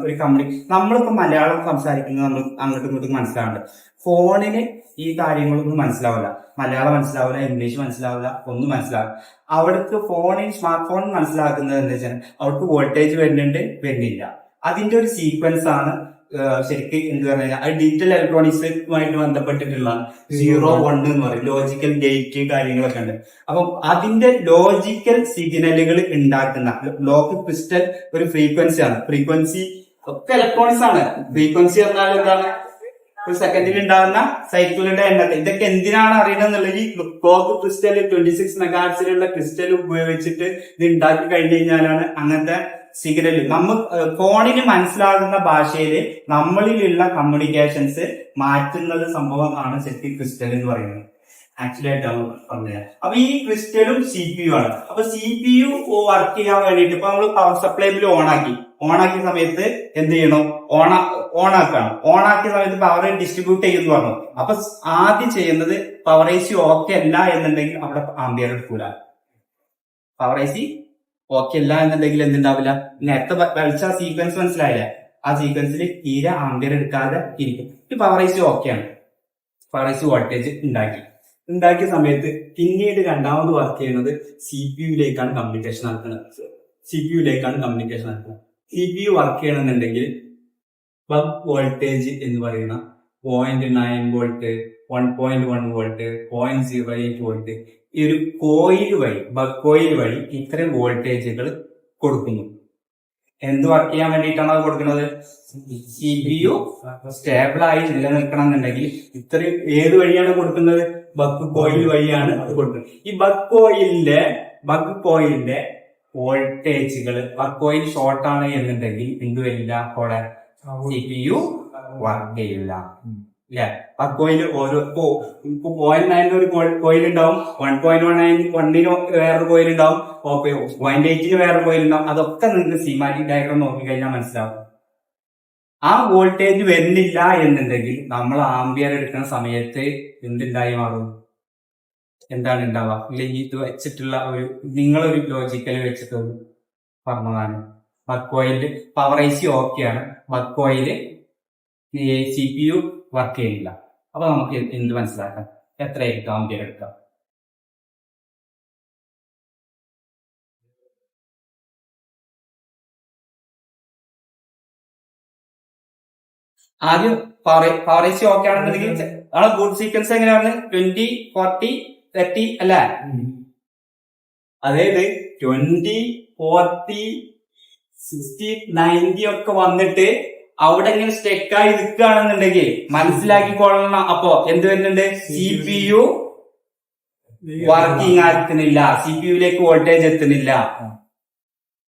ഒരു കമ്പനി. നമ്മളിപ്പോ മലയാളം സംസാരിക്കുന്നത് നമ്മൾ അങ്ങോട്ടും ഇങ്ങോട്ടും മനസ്സിലാവുന്നുണ്ട്. ഫോണിന് ഈ കാര്യങ്ങളൊന്നും മനസ്സിലാവില്ല. മലയാളം മനസ്സിലാവില്ല, ഇംഗ്ലീഷ് മനസ്സിലാവില്ല, ഒന്നും മനസ്സിലാവില്ല. അവിടേക്ക് സ്മാർട്ട് ഫോൺ മനസ്സിലാക്കുന്നത് എന്താ വെച്ചാൽ അവർക്ക് വോൾട്ടേജ് വരുന്നില്ല. അതിന്റെ ഒരു സീക്വൻസ് ആണ് ശരിക്കും എന്ത് പറഞ്ഞാൽ അത് ഡിജിറ്റൽ ഇലക്ട്രോണിക്സുമായിട്ട് ബന്ധപ്പെട്ടിട്ടുള്ള 0, 1 എന്ന് പറയും. ലോജിക്കൽ ഗേറ്റ് കാര്യങ്ങളൊക്കെ ഉണ്ട്. അപ്പം അതിന്റെ ലോജിക്കൽ സിഗ്നലുകൾ ഉണ്ടാക്കുന്ന ലോക്ക് ക്രിസ്റ്റൽ ഒരു ഫ്രീക്വൻസിയാണ്. ഫ്രീക്വൻസി ഒക്കെ ഇലക്ട്രോണിക്സ് ആണ്. ഫ്രീക്വൻസി പറഞ്ഞാൽ എന്താണ്? ഒരു സെക്കൻഡിൽ ഉണ്ടാകുന്ന സൈക്കിളിന്റെ എണ്ണത്തെ. ഇതൊക്കെ എന്തിനാണ് അറിയണമെന്നുള്ളത് ഈ ക്ലോക്ക് ക്രിസ്റ്റൽ 26 മെഗാഹെർട്സിലുള്ള ക്രിസ്റ്റൽ ഉപയോഗിച്ചിട്ട് ഇത് ഉണ്ടാക്കി കഴിഞ്ഞു കഴിഞ്ഞാലാണ് അങ്ങനത്തെ സിഗ്നൽ ഫോണിന് മനസ്സിലാകുന്ന ഭാഷയിൽ നമ്മളിലുള്ള കമ്മ്യൂണിക്കേഷൻസ് മാറ്റുന്നത് സംഭവമാണ് ശരിക്കും ക്രിസ്റ്റൽ എന്ന് പറയുന്നത്. ആക്ച്വലി ആയിട്ടാണ് പറഞ്ഞത്. അപ്പൊ ഈ ക്രിസ്റ്റലും CPU ആണ്. അപ്പൊ CPU വർക്ക് ചെയ്യാൻ വേണ്ടിയിട്ട് ഇപ്പൊ നമ്മൾ പവർ സപ്ലൈയിൽ ഓണാക്കിയ സമയത്ത് എന്ത് ചെയ്യണം? ഓണാക്കണം. ഓണാക്കിയ സമയത്ത് പവർ ഡിസ്ട്രിബ്യൂട്ട് ചെയ്യുന്നു പറഞ്ഞു. അപ്പൊ ആദ്യം ചെയ്യുന്നത് പവർ AC ഓക്കെ അല്ല എന്നുണ്ടെങ്കിൽ അവിടെ ആംബിയർ എടുക്കൂല. പവർ AC ഓക്കെ അല്ല എന്നുണ്ടെങ്കിൽ എന്തുണ്ടാവില്ല? നേരത്തെ വലിച്ച സീക്വൻസ് മനസ്സിലായില്ല. ആ സീക്വൻസിൽ തീരെ ആംബിയർ എടുക്കാതെ ഇരിക്കും. ഈ പവർ AC ഓക്കെയാണ്. പവർ AC വോൾട്ടേജ് ഉണ്ടാക്കിയ സമയത്ത് പിന്നീട് രണ്ടാമത് വർക്ക് ചെയ്യുന്നത് CPU-യിലേക്കാണ് കമ്മ്യൂണിക്കേഷൻ നടക്കുന്നത്. CPU വർക്ക് ചെയ്യണമെന്നുണ്ടെങ്കിൽ ബക്ക് വോൾട്ടേജ് എന്ന് പറയുന്ന 0.9 വോൾട്ട്, 1.1 വോൾട്ട്, 0.08 വോൾട്ട് ഈ ഒരു ബക്ക് കോയിൽ വഴി ഇത്തരം വോൾട്ടേജുകൾ കൊടുക്കുന്നു. എന്ത് വർക്ക് ചെയ്യാൻ വേണ്ടിയിട്ടാണ് അത് കൊടുക്കുന്നത്? CPU സ്റ്റേബിളായി നിലനിൽക്കണം എന്നുണ്ടെങ്കിൽ ഇത്രയും ഏത് വഴിയാണ് കൊടുക്കുന്നത്? ബക്ക് കോയിൽ വഴിയാണ് അത് കൊടുക്കുന്നത്. ഈ ബക്ക് കോയിലിന്റെ വോൾട്ടേജുകൾ ബക്ക് കോയിൽ ഷോർട്ട് ആണ് എന്നുണ്ടെങ്കിൽ എന്ത് വരില്ല? അവിടെ CPU വർക്ക് ചെയ്യില്ല. ബക്ക് കോയിൽ ഓരോ ഇപ്പൊ 0.9 ഒരു കോയിൽ ഉണ്ടാവും, 1.1 വേറൊരു കോയിൽ ഉണ്ടാവും, 0.8 വേറൊരു കോയിൽ ഉണ്ടാവും. അതൊക്കെ നിങ്ങൾക്ക് സ്കീമാറ്റിക് ഡയഗ്രം നോക്കിക്കഴിഞ്ഞാൽ മനസ്സിലാവും. ആ വോൾട്ടേജ് വരുന്നില്ല എന്നുണ്ടെങ്കിൽ നമ്മൾ ആംബിയർ എടുക്കുന്ന സമയത്ത് എന്തുണ്ടായി മാറും? എന്താണ് ഉണ്ടാവുക? ഇല്ലെങ്കിൽ ഇത് വെച്ചിട്ടുള്ള നിങ്ങളൊരു ലോജിക്കൽ വെച്ചിട്ട് പറഞ്ഞതാണ്. ബക്ക് കോയില് പവർ AC ഓക്കെയാണ്, ബക്ക് കോയില് CPU വർക്ക് ചെയ്യില്ല. അപ്പൊ നമുക്ക് എന്ത് മനസ്സിലാക്കാം? എത്രയായിരിക്കും ആംബിയർ എടുക്കാം? ആദ്യം പവർ AC ഓക്കെ ആണെന്നുണ്ടെങ്കിൽ ഗുഡ് സീക്വൻസ് എങ്ങനെയാണ്? 20, 40, 30 അല്ലേ? അതായത് 20, 40, 60, 90 ഒക്കെ വന്നിട്ട് അവിടെ ഇങ്ങനെ സ്റ്റെക്കായി നിൽക്കുകയാണെന്നുണ്ടെങ്കിൽ മനസ്സിലാക്കിക്കൊള്ളണം. അപ്പൊ എന്ത് വരുന്നുണ്ട്? CPU വർക്കിംഗ് ആക്കുന്നില്ല, CPU-യിലേക്ക് വോൾട്ടേജ് എത്തുന്നില്ല.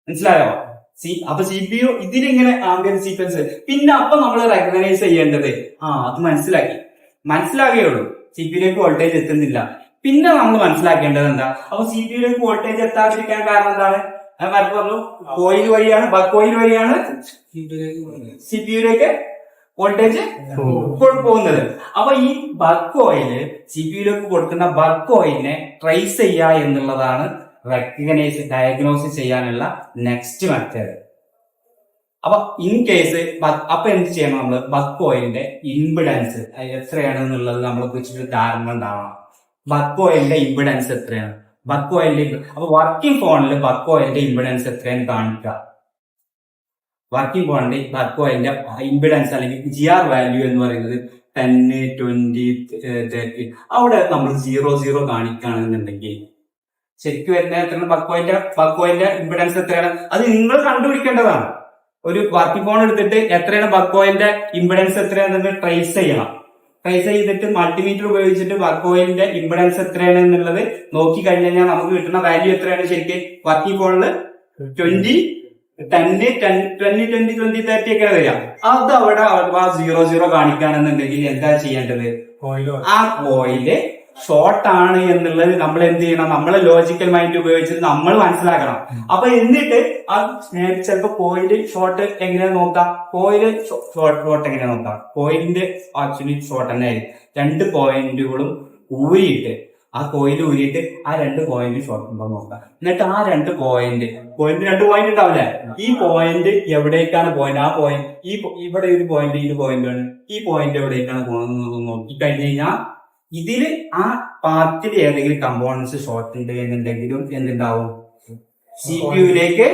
മനസ്സിലായോ? അപ്പൊ CPU ഇതിലിങ്ങനെ ആംബിയർ സീക്വൻസ്. പിന്നെ അപ്പൊ നമ്മൾ റെക്കഗ്നൈസ് ചെയ്യേണ്ടത് അത് മനസ്സിലാകുകയുള്ളൂ. CPU-യിലേക്ക് വോൾട്ടേജ് എത്തുന്നില്ല. പിന്നെ നമ്മൾ മനസ്സിലാക്കേണ്ടത് എന്താ? അപ്പൊ CPU-യിലേക്ക് വോൾട്ടേജ് എത്താതിരിക്കാൻ കാരണം എന്താണ്? ഞാൻ നേരത്തെ പറഞ്ഞു, കോയിൽ വഴിയാണ്, ബക്ക് കോയിൽ വഴിയാണ് CPU-യിലേക്ക് വോൾട്ടേജ് പോകുന്നത്. അപ്പൊ ഈ ബക്ക് കോയില് CPU-യിലേക്ക് കൊടുക്കുന്ന ബക്ക് കോയിലിനെ ട്രേസ് ചെയ്യുക എന്നുള്ളതാണ് ഡയഗ്നോസിസ് ചെയ്യാനുള്ള നെക്സ്റ്റ് മെത്തേഡ്. അപ്പൊ ഇൻ കേസ് അപ്പൊ എന്ത് ചെയ്യണം? നമ്മള് ബക്ക് കോയിലിന്റെ ഇംപിഡൻസ് എത്രയാണെന്നുള്ളത് നമ്മളെ കുറിച്ചിട്ട് ധാരണ ഉണ്ടാവണം. ബക്ക് കോയിലിന്റെ ഇംപിഡൻസ് എത്രയാണ്? ബക്ക് കോയിലിന്റെ അപ്പൊ വർക്കിംഗ് ഫോണിൽ ബക്ക് കോയിലിന്റെ ഇംപിഡൻസ് എത്രയാണ് കാണിക്കുക? വർക്കിംഗ് ഫോണിന്റെ ബക്ക് കോയിലിന്റെ ഇംപിഡൻസ് അല്ലെങ്കിൽ GR വാല്യൂ എന്ന് പറയുന്നത് 10, 20, 30. അവിടെ നമ്മൾ 0 കാണിക്കുകയാണെന്നുണ്ടെങ്കിൽ ശരിക്കും വരുന്ന എത്രയാണ്? ബക്ക് കോയിലിന്റെ ഇംപിഡൻസ് എത്രയാണ്? അത് നിങ്ങൾ കണ്ടുപിടിക്കേണ്ടതാണ്. ഒരു വർക്കിംഗ് ഫോൺ എടുത്തിട്ട് എത്രയാണ് ബക്ക് കോയിലിന്റെ ഇംപിഡൻസ് എത്രയാണെന്ന് ട്രേസ് ചെയ്യണം. ട്രേസ് ചെയ്തിട്ട് മൾട്ടിമീറ്റർ ഉപയോഗിച്ചിട്ട് ബക്ക് കോയിലിന്റെ ഇംപിഡൻസ് എത്രയാണ് എന്നുള്ളത് നോക്കി കഴിഞ്ഞാൽ നമുക്ക് കിട്ടുന്ന വാല്യൂ എത്രയാണ്? ശരിക്കും വർക്കിംഗ് ഫോണില് 20, 10, 20, 30 ഒക്കെ വരിക. അത് അവിടെ ആ 0 കാണിക്കുകയാണെന്നുണ്ടെങ്കിൽ എന്താ ചെയ്യേണ്ടത്? ആ കോയില് ഷോർട്ട് ആണ് എന്നുള്ളത് നമ്മൾ എന്ത് ചെയ്യണം? നമ്മളെ ലോജിക്കൽ മൈൻഡ് ഉപയോഗിച്ചിട്ട് നമ്മൾ മനസ്സിലാക്കണം. അപ്പൊ എന്നിട്ട് ആ ചിലപ്പോ കോയില് ഷോർട്ട് എങ്ങനെയാ നോക്കാം? കോയില് ഷോർട്ട് എങ്ങനെയാ നോക്കാം? കോയിലിന്റെ ആക്ച്വലി ഷോർട്ട് തന്നെ ആയിരിക്കും. 2 പോയിന്റുകളും ഊരിയിട്ട് ആ കോയിൽ ഊരിയിട്ട് ആ 2 പോയിന്റ് ഷോർട്ട് ഉണ്ടോ നോക്കാം. എന്നിട്ട് ആ 2 പോയിന്റ് 2 പോയിന്റ് ഉണ്ടാവില്ലേ? ഈ പോയിന്റ് എവിടേക്കാണ് പോയിന്റ്? ആ പോയിന്റ് ഇവിടെ ഒരു പോയിന്റ്, ഈ പോയിന്റാണ്. ഈ പോയിന്റ് എവിടേക്കാണ് പോകുന്നത് നോക്കി കഴിഞ്ഞു കഴിഞ്ഞാൽ ഇതില് ആ പാർട്ടിൽ ഏതെങ്കിലും കമ്പോണൻസ് ഷോർട്ട് ഉണ്ട് എന്നുണ്ടെങ്കിലും എന്തുണ്ടാവും? CPU-ലേക്ക്.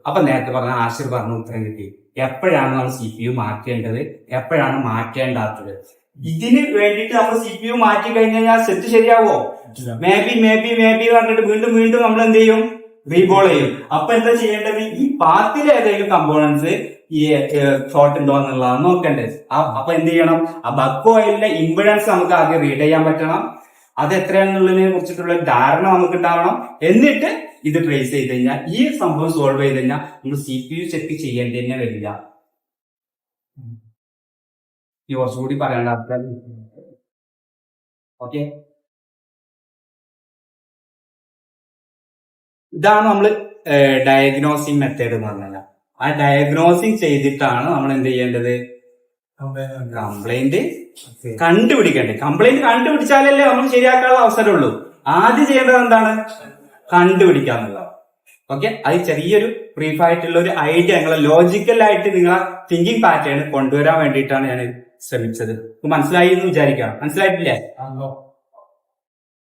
അപ്പൊ നേരത്തെ പറഞ്ഞ ആശിർ പറഞ്ഞ ഉത്തരം കിട്ടി. എപ്പോഴാണ് നമ്മൾ CPU മാറ്റേണ്ടത്, എപ്പോഴാണ് മാറ്റേണ്ടാത്തത്? ഇതിന് വേണ്ടിയിട്ട് നമ്മൾ CPU മാറ്റി കഴിഞ്ഞാൽ സെറ്റ് ശരിയാവോ? മേ ബി പറഞ്ഞിട്ട് വീണ്ടും നമ്മൾ എന്ത് ചെയ്യും? റീബോൾ ചെയ്യും. അപ്പൊ എന്താ ചെയ്യേണ്ടത്? ഈ പാത്തിൽ ഏതെങ്കിലും കമ്പോണൻസ് ഈ ഷോർട്ട് ഉണ്ടോ എന്നുള്ളതാണ് നോക്കേണ്ടത്. അപ്പൊ എന്ത് ചെയ്യണം? ആ ബക്ക് കോയിലിന്റെ ഇംപിഡൻസ് നമുക്ക് ആദ്യം റീഡ് ചെയ്യാൻ പറ്റണം. അത് എത്രയാണെന്നുള്ളതിനെ കുറിച്ചിട്ടുള്ള ധാരണ നമുക്ക് ഉണ്ടാവണം. എന്നിട്ട് ഇത് ട്രേസ് ചെയ്ത് കഴിഞ്ഞാൽ, ഈ സംഭവം സോൾവ് ചെയ്ത് കഴിഞ്ഞാൽ നമ്മൾ CPU ചെക്ക് ചെയ്യേണ്ടി തന്നെ വരില്ല. ഈ കുറച്ചുകൂടി പറയേണ്ട ആൾക്കാർ. ഓക്കെ, ഇതാണ് നമ്മൾ ഡയഗ്നോസിങ് മെത്തേഡ് എന്ന് പറഞ്ഞാൽ. ആ ഡയഗ്നോസിങ് ചെയ്തിട്ടാണ് നമ്മൾ എന്ത് ചെയ്യേണ്ടത്? കംപ്ലൈന്റ് കണ്ടുപിടിക്കേണ്ടത്. കംപ്ലൈന്റ് കണ്ടുപിടിച്ചാലല്ലേ നമ്മൾ ശരിയാക്കാനുള്ള അവസരമുള്ളൂ. ആദ്യം ചെയ്യേണ്ടത് എന്താണ്? കണ്ടുപിടിക്കാന്നുള്ളത്. ഓക്കെ, അത് ചെറിയൊരു ബ്രീഫായിട്ടുള്ള ഒരു ഐഡിയ, നിങ്ങളെ ലോജിക്കലായിട്ട് നിങ്ങളെ തിങ്കിങ് പാറ്റേൺ കൊണ്ടുവരാൻ വേണ്ടിയിട്ടാണ് ഞാൻ ശ്രമിച്ചത്. മനസ്സിലായി എന്ന് വിചാരിക്കാം. മനസ്സിലായിട്ടില്ലേ?